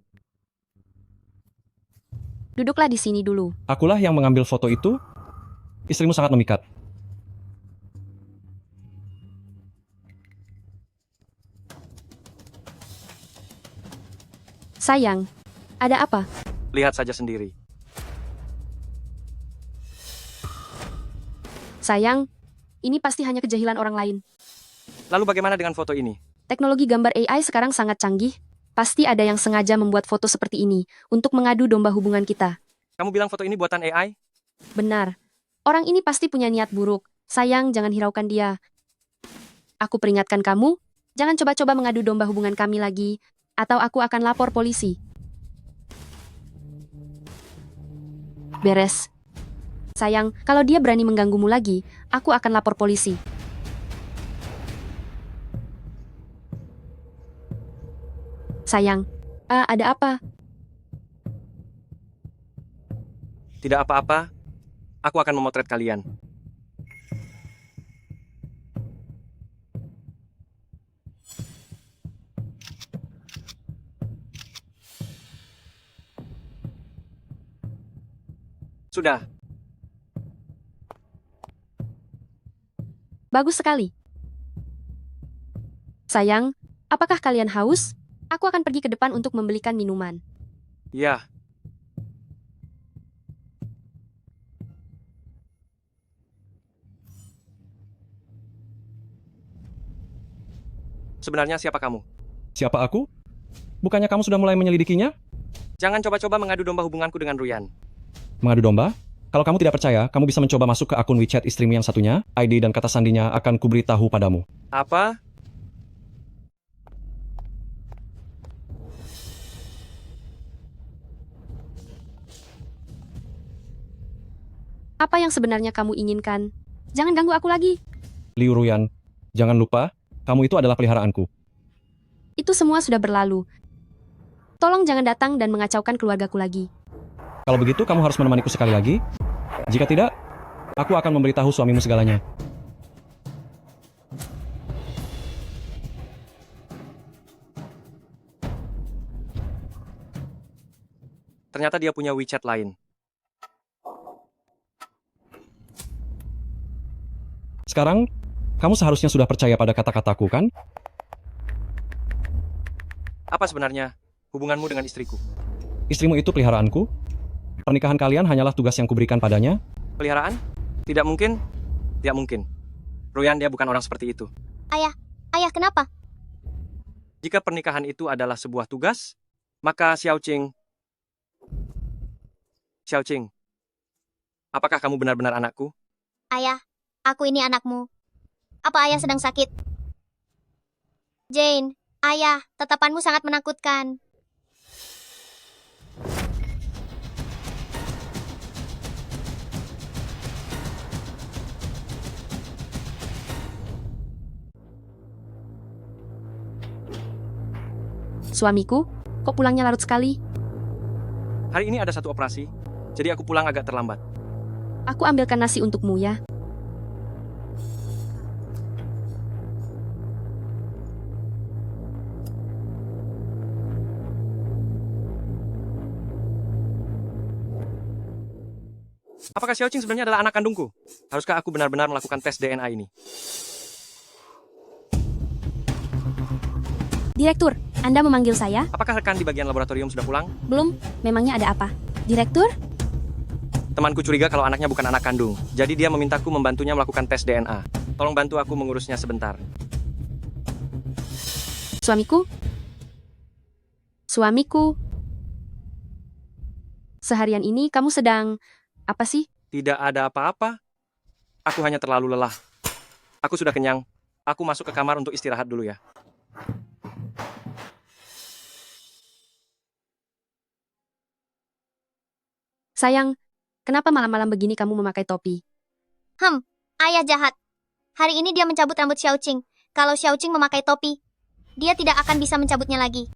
Duduklah di sini dulu. Akulah yang mengambil foto itu. Istrimu sangat memikat. Sayang, ada apa? Lihat saja sendiri. Sayang, ini pasti hanya kejahilan orang lain. Lalu bagaimana dengan foto ini? Teknologi gambar AI sekarang sangat canggih. Pasti ada yang sengaja membuat foto seperti ini untuk mengadu domba hubungan kita. Kamu bilang foto ini buatan AI? Benar. Orang ini pasti punya niat buruk. Sayang, jangan hiraukan dia. Aku peringatkan kamu, jangan coba-coba mengadu domba hubungan kami lagi, atau aku akan lapor polisi. Beres. Sayang, kalau dia berani mengganggumu lagi, aku akan lapor polisi. Sayang, ada apa? Tidak apa-apa. Aku akan memotret kalian. Sudah. Bagus sekali. Sayang, apakah kalian haus? Aku akan pergi ke depan untuk membelikan minuman. Ya. Sebenarnya siapa kamu? Siapa aku? Bukannya kamu sudah mulai menyelidikinya? Jangan coba-coba mengadu domba hubunganku dengan Ruyan. Mengadu domba? Kalau kamu tidak percaya, kamu bisa mencoba masuk ke akun WeChat istrimu yang satunya, ID dan kata sandinya akan kuberitahu padamu. Apa? Apa yang sebenarnya kamu inginkan? Jangan ganggu aku lagi. Liu Ruyan, jangan lupa, kamu itu adalah peliharaanku. Itu semua sudah berlalu. Tolong jangan datang dan mengacaukan keluargaku lagi. Kalau begitu, kamu harus menemaniku sekali lagi. Jika tidak, aku akan memberitahu suamimu segalanya. Ternyata dia punya WeChat lain. Sekarang, kamu seharusnya sudah percaya pada kata-kataku, kan? Apa sebenarnya hubunganmu dengan istriku? Istrimu itu peliharaanku. Pernikahan kalian hanyalah tugas yang kuberikan padanya. Peliharaan? Tidak mungkin. Tidak mungkin. Ruyan, dia bukan orang seperti itu. Ayah, kenapa? Jika pernikahan itu adalah sebuah tugas, maka Xiaoqing, apakah kamu benar-benar anakku? Ayah, aku ini anakmu. Apa ayah sedang sakit? Jane, ayah, tatapanmu sangat menakutkan. Suamiku, kok pulangnya larut sekali? Hari ini ada satu operasi, jadi aku pulang agak terlambat. Aku ambilkan nasi untukmu ya. Apakah Xiaoqing sebenarnya adalah anak kandungku? Haruskah aku benar-benar melakukan tes DNA ini? Direktur, Anda memanggil saya? Apakah rekan di bagian laboratorium sudah pulang? Belum, memangnya ada apa? Direktur? Temanku curiga kalau anaknya bukan anak kandung, jadi dia memintaku membantunya melakukan tes DNA. Tolong bantu aku mengurusnya sebentar. Suamiku? Suamiku? Seharian ini kamu sedang... apa sih? Tidak ada apa-apa. Aku hanya terlalu lelah. Aku sudah kenyang. Aku masuk ke kamar untuk istirahat dulu ya. Sayang, kenapa malam-malam begini kamu memakai topi? Ayah jahat. Hari ini dia mencabut rambut Xiaoqing. Kalau Xiaoqing memakai topi, dia tidak akan bisa mencabutnya lagi.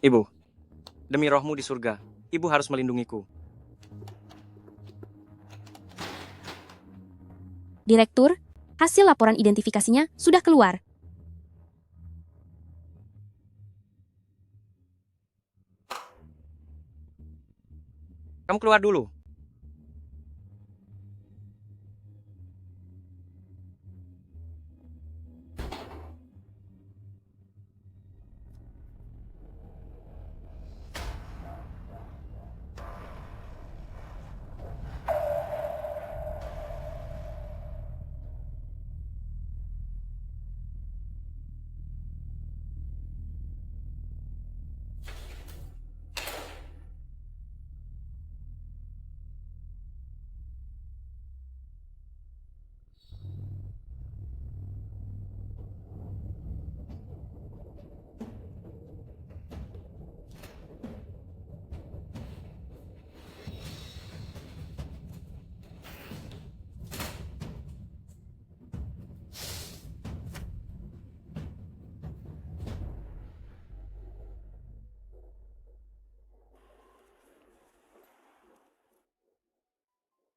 Ibu, demi rohmu di surga, ibu harus melindungiku. Direktur, hasil laporan identifikasinya sudah keluar. Kamu keluar dulu.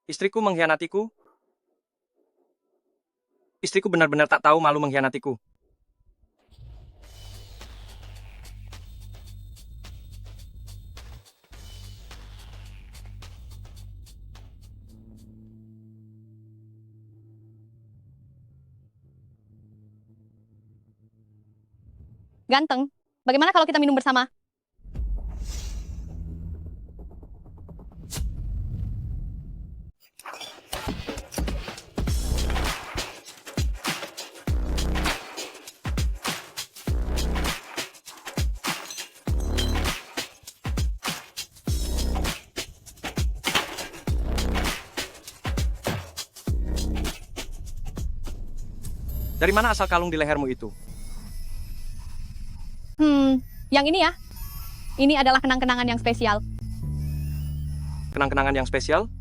Istriku mengkhianatiku. Istriku benar-benar tak tahu malu mengkhianatiku. Ganteng, bagaimana kalau kita minum bersama? Dari mana asal kalung di lehermu itu? Yang ini ya. Ini adalah kenang-kenangan yang spesial. Kenang-kenangan yang spesial?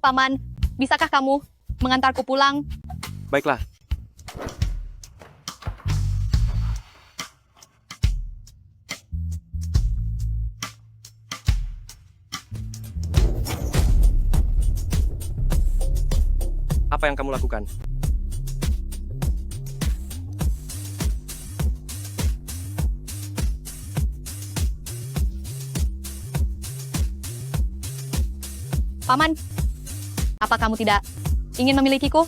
Paman, bisakah kamu mengantarku pulang? Baiklah. Apa yang kamu lakukan? Paman, apa kamu tidak ingin memilikiku?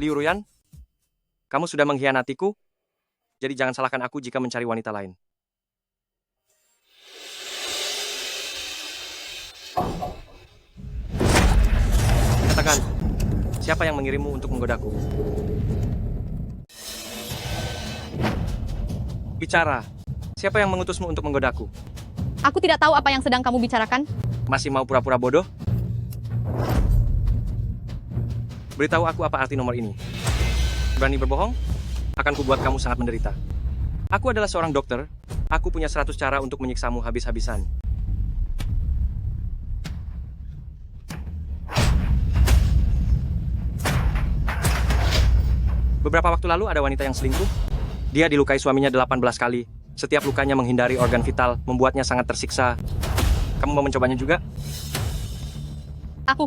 Liu Ruyan, kamu sudah mengkhianatiku, jadi jangan salahkan aku jika mencari wanita lain. Katakan, siapa yang mengirimmu untuk menggodaku? Bicara, siapa yang mengutusmu untuk menggodaku? Aku tidak tahu apa yang sedang kamu bicarakan. Masih mau pura-pura bodoh? Beritahu aku apa arti nomor ini. Berani berbohong? Akan kubuat kamu sangat menderita. Aku adalah seorang dokter. Aku punya 100 cara untuk menyiksamu habis-habisan. Beberapa waktu lalu ada wanita yang selingkuh. Dia dilukai suaminya 18 kali. Setiap lukanya menghindari organ vital, membuatnya sangat tersiksa. Kamu mau mencobanya juga? Aku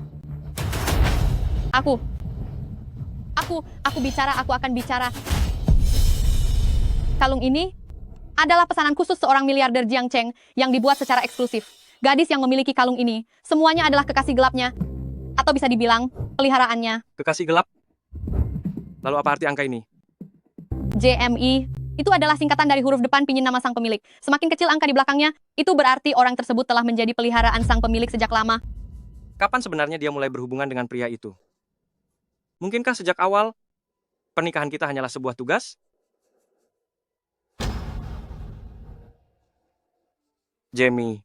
akan bicara. Kalung ini adalah pesanan khusus seorang miliarder Jiang Cheng yang dibuat secara eksklusif. Gadis yang memiliki kalung ini, semuanya adalah kekasih gelapnya. Atau bisa dibilang, peliharaannya. Kekasih gelap? Lalu apa arti angka ini? JMI, itu adalah singkatan dari huruf depan pinyin nama sang pemilik. Semakin kecil angka di belakangnya, itu berarti orang tersebut telah menjadi peliharaan sang pemilik sejak lama. Kapan sebenarnya dia mulai berhubungan dengan pria itu? Mungkinkah sejak awal, pernikahan kita hanyalah sebuah tugas? Jamie.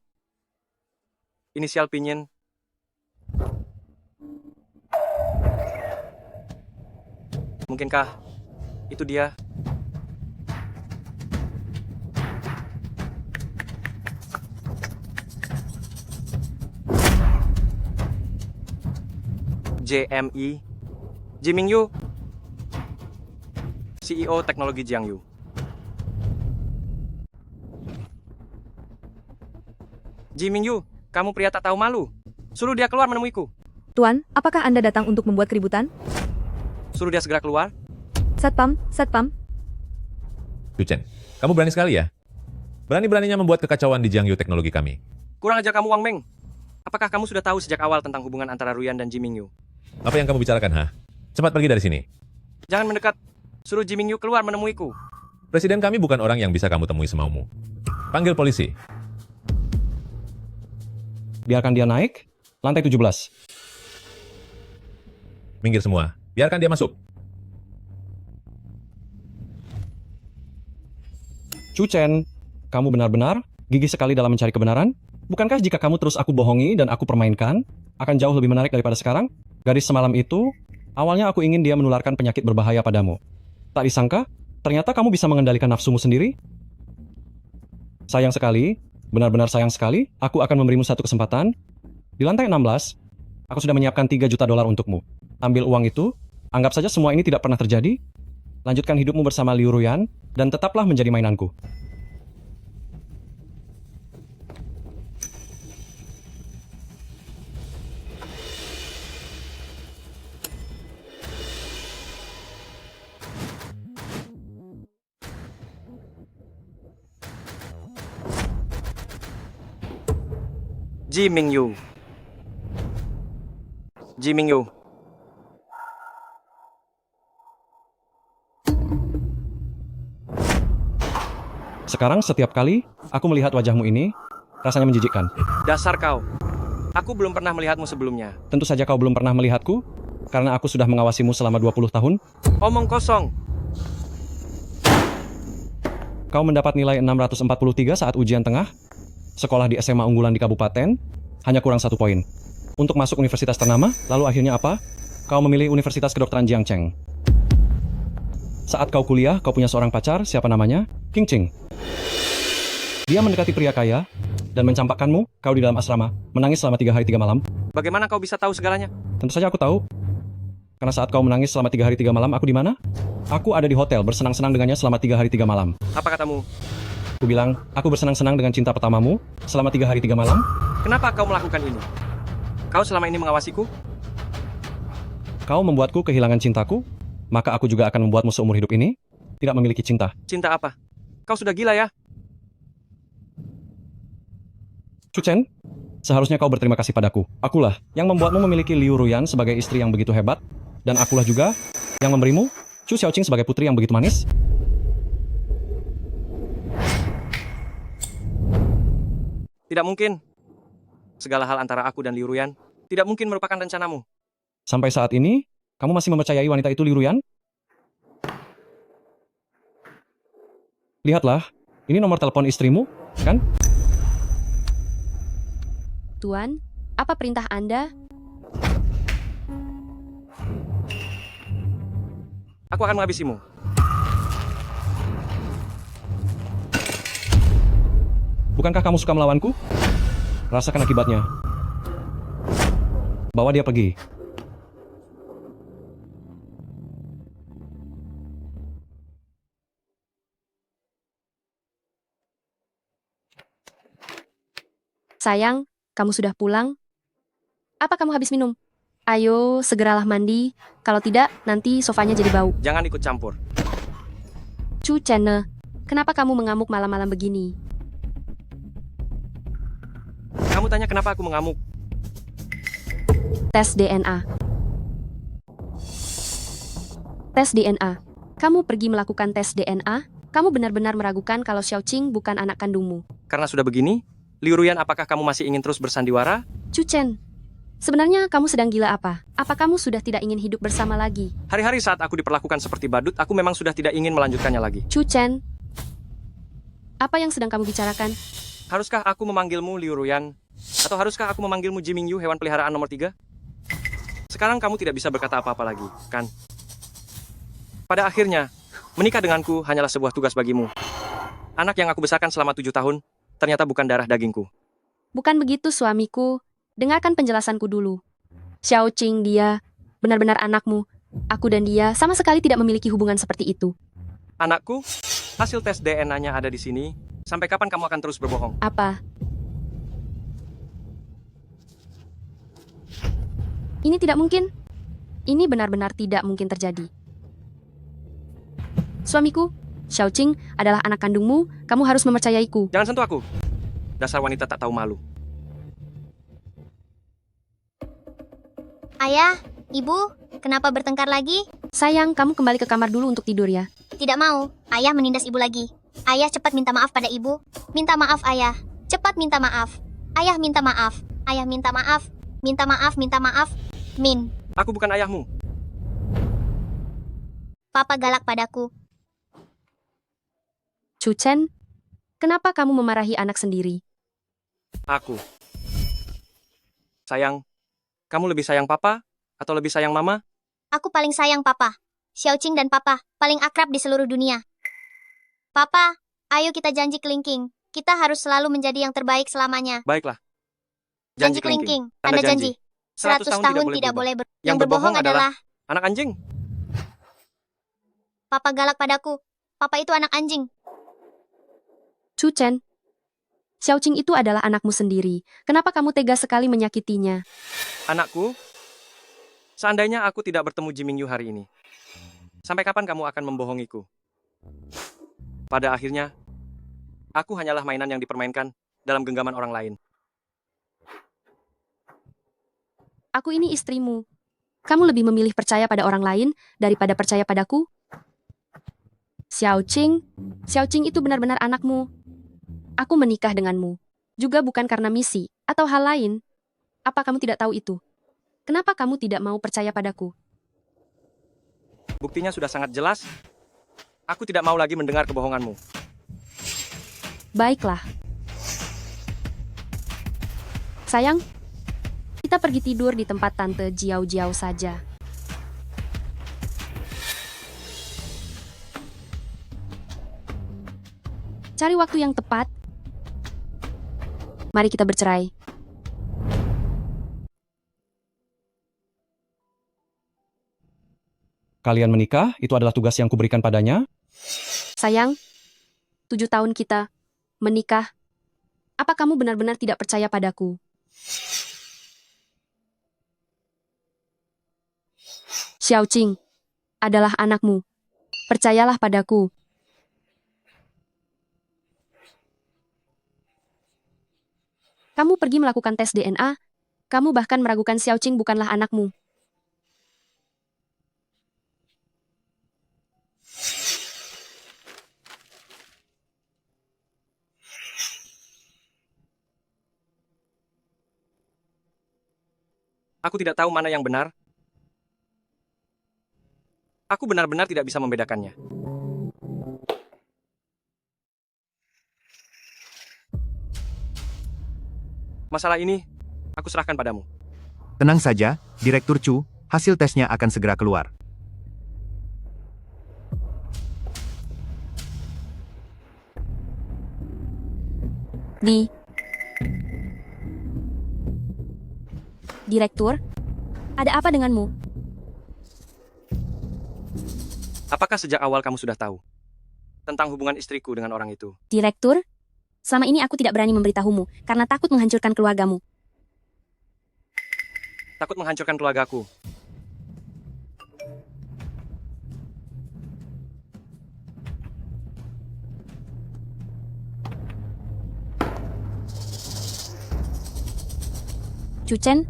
Inisial pinyin. Mungkinkah itu dia? JME, Jiming Yu, CEO Teknologi Jiangyu. Jiming Yu, kamu pria tak tahu malu. Suruh dia keluar menemuiku. Tuan, apakah Anda datang untuk membuat keributan? Suruh dia segera keluar. Satpam. Yu Chen, kamu berani sekali ya? Berani-beraninya membuat kekacauan di Jiangyu Teknologi kami. Kurang ajar kamu, Wang Meng. Apakah kamu sudah tahu sejak awal tentang hubungan antara Ruyan dan Jiming Yu? Apa yang kamu bicarakan, ha? Cepat pergi dari sini. Jangan mendekat. Suruh Jiming Yu keluar menemuiku. Presiden kami bukan orang yang bisa kamu temui semaumu. Panggil polisi. Biarkan dia naik, lantai 17. Minggir semua. Biarkan dia masuk. Chu Chen, kamu benar-benar gigih sekali dalam mencari kebenaran? Bukankah jika kamu terus aku bohongi dan aku permainkan, akan jauh lebih menarik daripada sekarang? Gadis semalam itu, awalnya aku ingin dia menularkan penyakit berbahaya padamu. Tak disangka, ternyata kamu bisa mengendalikan nafsumu sendiri? Sayang sekali, benar-benar sayang sekali, aku akan memberimu satu kesempatan. Di lantai 16, aku sudah menyiapkan 3 juta dolar untukmu. Ambil uang itu, anggap saja semua ini tidak pernah terjadi. Lanjutkan hidupmu bersama Liu Ruyan, dan tetaplah menjadi mainanku. Jiming Yu. Jiming Yu. Sekarang setiap kali aku melihat wajahmu ini, rasanya menjijikkan. Dasar kau. Aku belum pernah melihatmu sebelumnya. Tentu saja kau belum pernah melihatku. karena aku sudah mengawasimu selama 20 tahun. Omong kosong. Kau mendapat nilai 643 saat ujian tengah. Sekolah di SMA unggulan di kabupaten, hanya kurang 1 poin. Untuk masuk universitas ternama, lalu akhirnya apa? Kau memilih Universitas Kedokteran Jiangcheng. Saat kau kuliah, kau punya seorang pacar, siapa namanya? King Ching. Dia mendekati pria kaya dan mencampakkanmu, kau di dalam asrama, menangis selama 3 hari 3 malam. Bagaimana kau bisa tahu segalanya? Tentu saja aku tahu. Karena saat kau menangis selama 3 hari 3 malam, aku di mana? Aku ada di hotel bersenang-senang dengannya selama 3 hari 3 malam. Apa katamu? Aku bilang, aku bersenang-senang dengan cinta pertamamu selama 3 hari 3 malam. Kenapa kau melakukan ini? Kau selama ini mengawasiku? Kau membuatku kehilangan cintaku, maka aku juga akan membuatmu seumur hidup ini tidak memiliki cinta. Cinta apa? Kau sudah gila ya? Chu Chen, seharusnya kau berterima kasih padaku. Akulah yang membuatmu memiliki Liu Ruyan sebagai istri yang begitu hebat, dan akulah juga yang memberimu Chu Xiaoqing sebagai putri yang begitu manis. Tidak mungkin. Segala hal antara aku dan Liu Ruyan tidak mungkin merupakan rencanamu. Sampai saat ini, kamu masih mempercayai wanita itu Liu Ruyan? Lihatlah, ini nomor telepon istrimu, kan? Tuan, apa perintah Anda? Aku akan menghabisimu. Bukankah kamu suka melawanku? Rasakan akibatnya. Bawa dia pergi. Sayang, kamu sudah pulang? Apa kamu habis minum? Ayo, segeralah mandi. Kalau tidak, nanti sofanya jadi bau. Jangan ikut campur. Chu Chen, kenapa kamu mengamuk malam-malam begini? Kamu tanya kenapa aku mengamuk? Tes DNA. Tes DNA. Kamu pergi melakukan tes DNA? Kamu benar-benar meragukan kalau Xiaoqing bukan anak kandungmu. Karena sudah begini, Liu Ruyan, apakah kamu masih ingin terus bersandiwara? Chu Chen, sebenarnya kamu sedang gila apa? Apa kamu sudah tidak ingin hidup bersama lagi? Hari-hari saat aku diperlakukan seperti badut, aku memang sudah tidak ingin melanjutkannya lagi. Chu Chen, apa yang sedang kamu bicarakan? Haruskah aku memanggilmu Liu Ruyan? Atau haruskah aku memanggilmu Ji Mingyu, hewan peliharaan nomor 3? Sekarang kamu tidak bisa berkata apa-apa lagi, kan? Pada akhirnya, menikah denganku hanyalah sebuah tugas bagimu. Anak yang aku besarkan selama 7 tahun, ternyata bukan darah dagingku. Bukan begitu, suamiku. Dengarkan penjelasanku dulu. Xiaoqing dia benar-benar anakmu. Aku dan dia sama sekali tidak memiliki hubungan seperti itu. Anakku, hasil tes DNA-nya ada di sini. Sampai kapan kamu akan terus berbohong? Apa? Ini tidak mungkin. Ini benar-benar tidak mungkin terjadi. Suamiku, Xiaoqing adalah anak kandungmu. Kamu harus mempercayaiku. Jangan sentuh aku. Dasar wanita tak tahu malu. Ayah, ibu, kenapa bertengkar lagi? Sayang, kamu kembali ke kamar dulu untuk tidur ya. Tidak mau. Ayah menindas ibu lagi. Ayah cepat minta maaf pada ibu. Minta maaf, ayah. Cepat minta maaf. Ayah minta maaf. Ayah minta maaf. Minta maaf, minta maaf. Min, Aku bukan ayahmu. papa galak padaku. Chu Chen, kenapa kamu memarahi anak sendiri? Aku. Sayang, kamu lebih sayang papa atau lebih sayang mama? Aku paling sayang papa. Xiaoqing dan papa paling akrab di seluruh dunia. Papa, ayo kita janji kelingking. Kita harus selalu menjadi yang terbaik selamanya. Baiklah. Janji kelingking. Tanda janji. 100 tahun tidak boleh Yang berbohong adalah anak anjing. Papa galak padaku. Papa itu anak anjing. Chu Chen, Xiaoqing itu adalah anakmu sendiri. Kenapa kamu tega sekali menyakitinya? Anakku, seandainya aku tidak bertemu Ji Mingyu hari ini, sampai kapan kamu akan membohongiku? Pada akhirnya, aku hanyalah mainan yang dipermainkan dalam genggaman orang lain. Aku ini istrimu. Kamu lebih memilih percaya pada orang lain daripada percaya padaku? Xiaoqing itu benar-benar anakmu. Aku menikah denganmu. Juga bukan karena misi atau hal lain. Apa kamu tidak tahu itu? Kenapa kamu tidak mau percaya padaku? Buktinya sudah sangat jelas. Aku tidak mau lagi mendengar kebohonganmu. Baiklah. Sayang, kita pergi tidur di tempat Tante Jiao Jiao saja. Cari waktu yang tepat. Mari kita bercerai. Kalian menikah, itu adalah tugas yang kuberikan padanya. Sayang, 7 tahun kita menikah. Apa kamu benar-benar tidak percaya padaku? Xiaoqing adalah anakmu. Percayalah padaku. Kamu pergi melakukan tes DNA. Kamu bahkan meragukan Xiaoqing bukanlah anakmu. Aku tidak tahu mana yang benar. Aku benar-benar tidak bisa membedakannya. Masalah ini, aku serahkan padamu. Tenang saja, Direktur Chu, hasil tesnya akan segera keluar. Direktur, ada apa denganmu? Apakah sejak awal kamu sudah tahu tentang hubungan istriku dengan orang itu? Direktur, selama ini aku tidak berani memberitahumu karena takut menghancurkan keluargamu. Takut menghancurkan keluargaku. Chu Chen,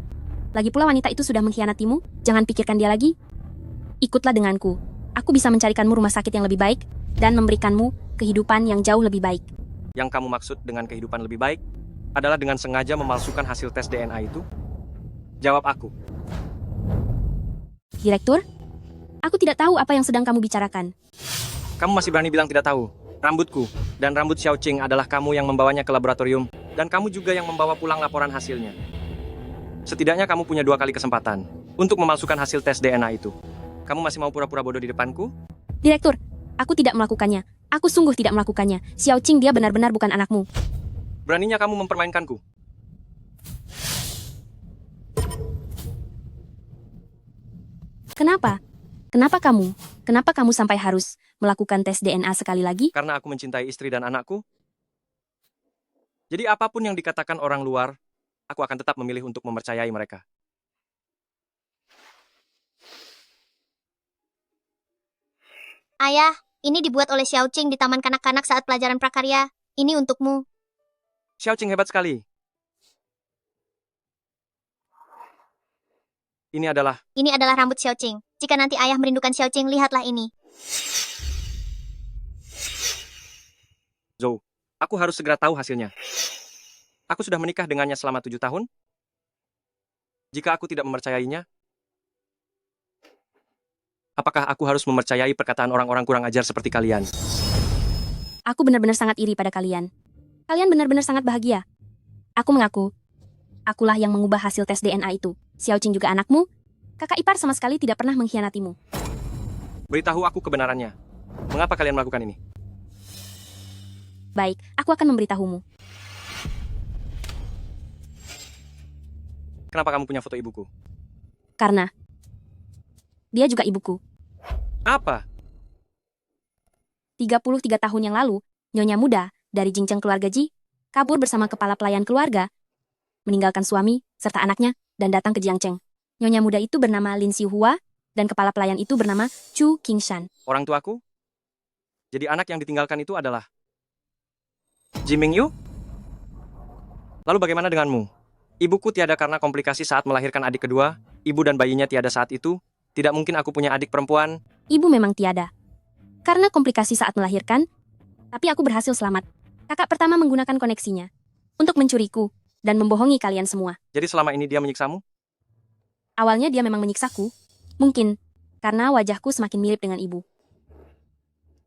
lagi pula wanita itu sudah mengkhianatimu, jangan pikirkan dia lagi. Ikutlah denganku. Aku bisa mencarikanmu rumah sakit yang lebih baik dan memberikanmu kehidupan yang jauh lebih baik. Yang kamu maksud dengan kehidupan lebih baik adalah dengan sengaja memalsukan hasil tes DNA itu? Jawab aku. Direktur, aku tidak tahu apa yang sedang kamu bicarakan. Kamu masih berani bilang tidak tahu? Rambutku dan rambut Xiaoqing adalah kamu yang membawanya ke laboratorium dan kamu juga yang membawa pulang laporan hasilnya. Setidaknya kamu punya 2 kali kesempatan untuk memalsukan hasil tes DNA itu. Kamu masih mau pura-pura bodoh di depanku? Direktur, aku tidak melakukannya. Aku sungguh tidak melakukannya. Xiaoqing dia benar-benar bukan anakmu. Beraninya kamu mempermainkanku. Kenapa? Kenapa kamu sampai harus melakukan tes DNA sekali lagi? Karena aku mencintai istri dan anakku. Jadi apapun yang dikatakan orang luar, aku akan tetap memilih untuk mempercayai mereka. Ayah, ini dibuat oleh Xiaoqing di Taman Kanak-kanak saat pelajaran prakarya. Ini untukmu. Xiaoqing hebat sekali. Ini adalah rambut Xiaoqing. Jika nanti ayah merindukan Xiaoqing, lihatlah ini. Zhou, aku harus segera tahu hasilnya. Aku sudah menikah dengannya selama 7 tahun. Jika aku tidak mempercayainya, apakah aku harus mempercayai perkataan orang-orang kurang ajar seperti kalian? Aku benar-benar sangat iri pada kalian. Kalian benar-benar sangat bahagia. Aku mengaku, akulah yang mengubah hasil tes DNA itu. Xiaoqing juga anakmu. Kakak ipar sama sekali tidak pernah mengkhianatimu. Beritahu aku kebenarannya. Mengapa kalian melakukan ini? Baik, aku akan memberitahumu. Kenapa kamu punya foto ibuku? Karena dia juga ibuku. Apa? 33 tahun yang lalu, nyonya muda dari Jingcheng keluarga Ji kabur bersama kepala pelayan keluarga, meninggalkan suami serta anaknya dan datang ke Jiangcheng. Nyonya muda itu bernama Lin Xiuhua dan kepala pelayan itu bernama Chu Qingshan. Orang tuaku? Jadi anak yang ditinggalkan itu adalah Ji Mingyu? Lalu bagaimana denganmu? Ibuku tiada karena komplikasi saat melahirkan adik kedua, ibu dan bayinya tiada saat itu, tidak mungkin aku punya adik perempuan. Ibu memang tiada. Karena komplikasi saat melahirkan, tapi aku berhasil selamat. Kakak pertama menggunakan koneksinya untuk mencuriku dan membohongi kalian semua. Jadi selama ini dia menyiksamu? Awalnya dia memang menyiksaku. Mungkin karena wajahku semakin mirip dengan ibu.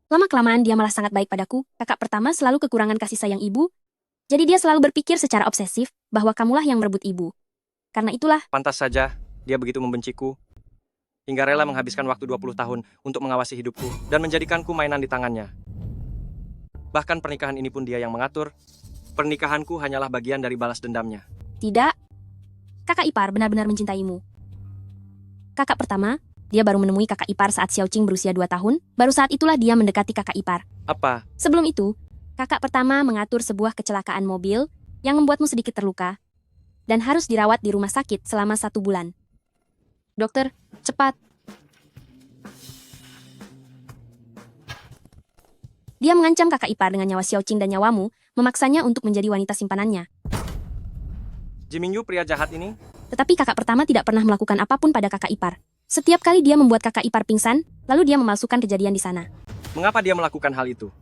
Lama-kelamaan dia malah sangat baik padaku. Kakak pertama selalu kekurangan kasih sayang ibu. Jadi dia selalu berpikir secara obsesif bahwa kamulah yang merebut ibu. Karena itulah, Pantas saja dia begitu membenciku, hingga rela menghabiskan waktu 20 tahun untuk mengawasi hidupku dan menjadikanku mainan di tangannya. Bahkan pernikahan ini pun dia yang mengatur. Pernikahanku hanyalah bagian dari balas dendamnya. tidak. Kakak ipar benar-benar mencintaimu. Kakak pertama, dia baru menemui kakak ipar saat Xiaoqing berusia 2 tahun. Baru saat itulah dia mendekati kakak ipar. Apa? Sebelum itu, kakak pertama mengatur sebuah kecelakaan mobil yang membuatmu sedikit terluka dan harus dirawat di rumah sakit selama 1 bulan. Dokter, cepat. Dia mengancam kakak ipar dengan nyawa Xiaoqing dan nyawamu, memaksanya untuk menjadi wanita simpanannya. Jimingyu pria jahat ini? Tetapi kakak pertama tidak pernah melakukan apapun pada kakak ipar. Setiap kali dia membuat kakak ipar pingsan, lalu dia memalsukan kejadian di sana. Mengapa dia melakukan hal itu?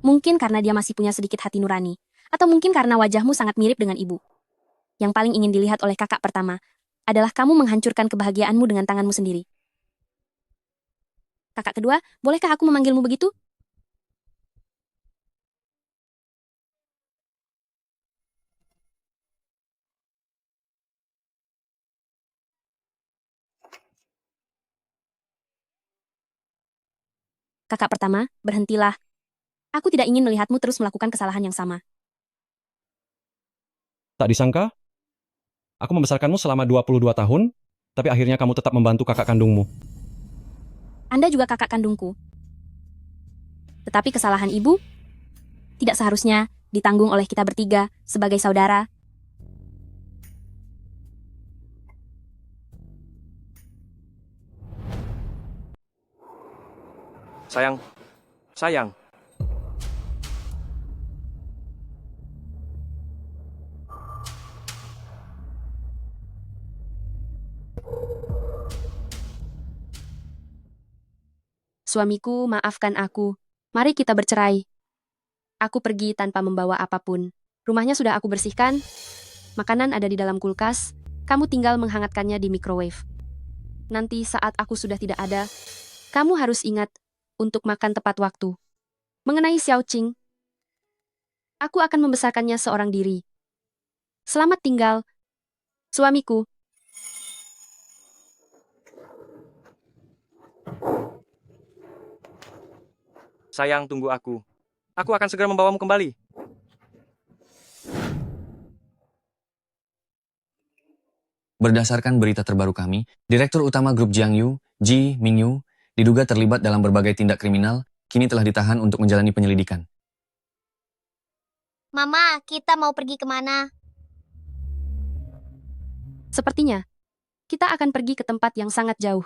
Mungkin karena dia masih punya sedikit hati nurani, atau mungkin karena wajahmu sangat mirip dengan ibu. Yang paling ingin dilihat oleh kakak pertama adalah kamu menghancurkan kebahagiaanmu dengan tanganmu sendiri. Kakak kedua, bolehkah aku memanggilmu begitu? Kakak pertama, berhentilah. Aku tidak ingin melihatmu terus melakukan kesalahan yang sama. Tak disangka, aku membesarkanmu selama 22 tahun, tapi akhirnya kamu tetap membantu kakak kandungmu. Anda juga kakak kandungku. Tetapi kesalahan ibu tidak seharusnya ditanggung oleh kita bertiga sebagai saudara. Sayang. Sayang. Suamiku, maafkan aku. Mari kita bercerai. Aku pergi tanpa membawa apapun. Rumahnya sudah aku bersihkan. Makanan ada di dalam kulkas. Kamu tinggal menghangatkannya di microwave. Nanti saat aku sudah tidak ada, kamu harus ingat untuk makan tepat waktu. Mengenai Xiaoqing, aku akan membesarkannya seorang diri. Selamat tinggal, suamiku. Sayang, tunggu aku. Aku akan segera membawamu kembali. Berdasarkan berita terbaru kami, Direktur Utama Grup Jiangyu, Ji Mingyu, diduga terlibat dalam berbagai tindak kriminal, kini telah ditahan untuk menjalani penyelidikan. Mama, kita mau pergi kemana? Sepertinya, kita akan pergi ke tempat yang sangat jauh.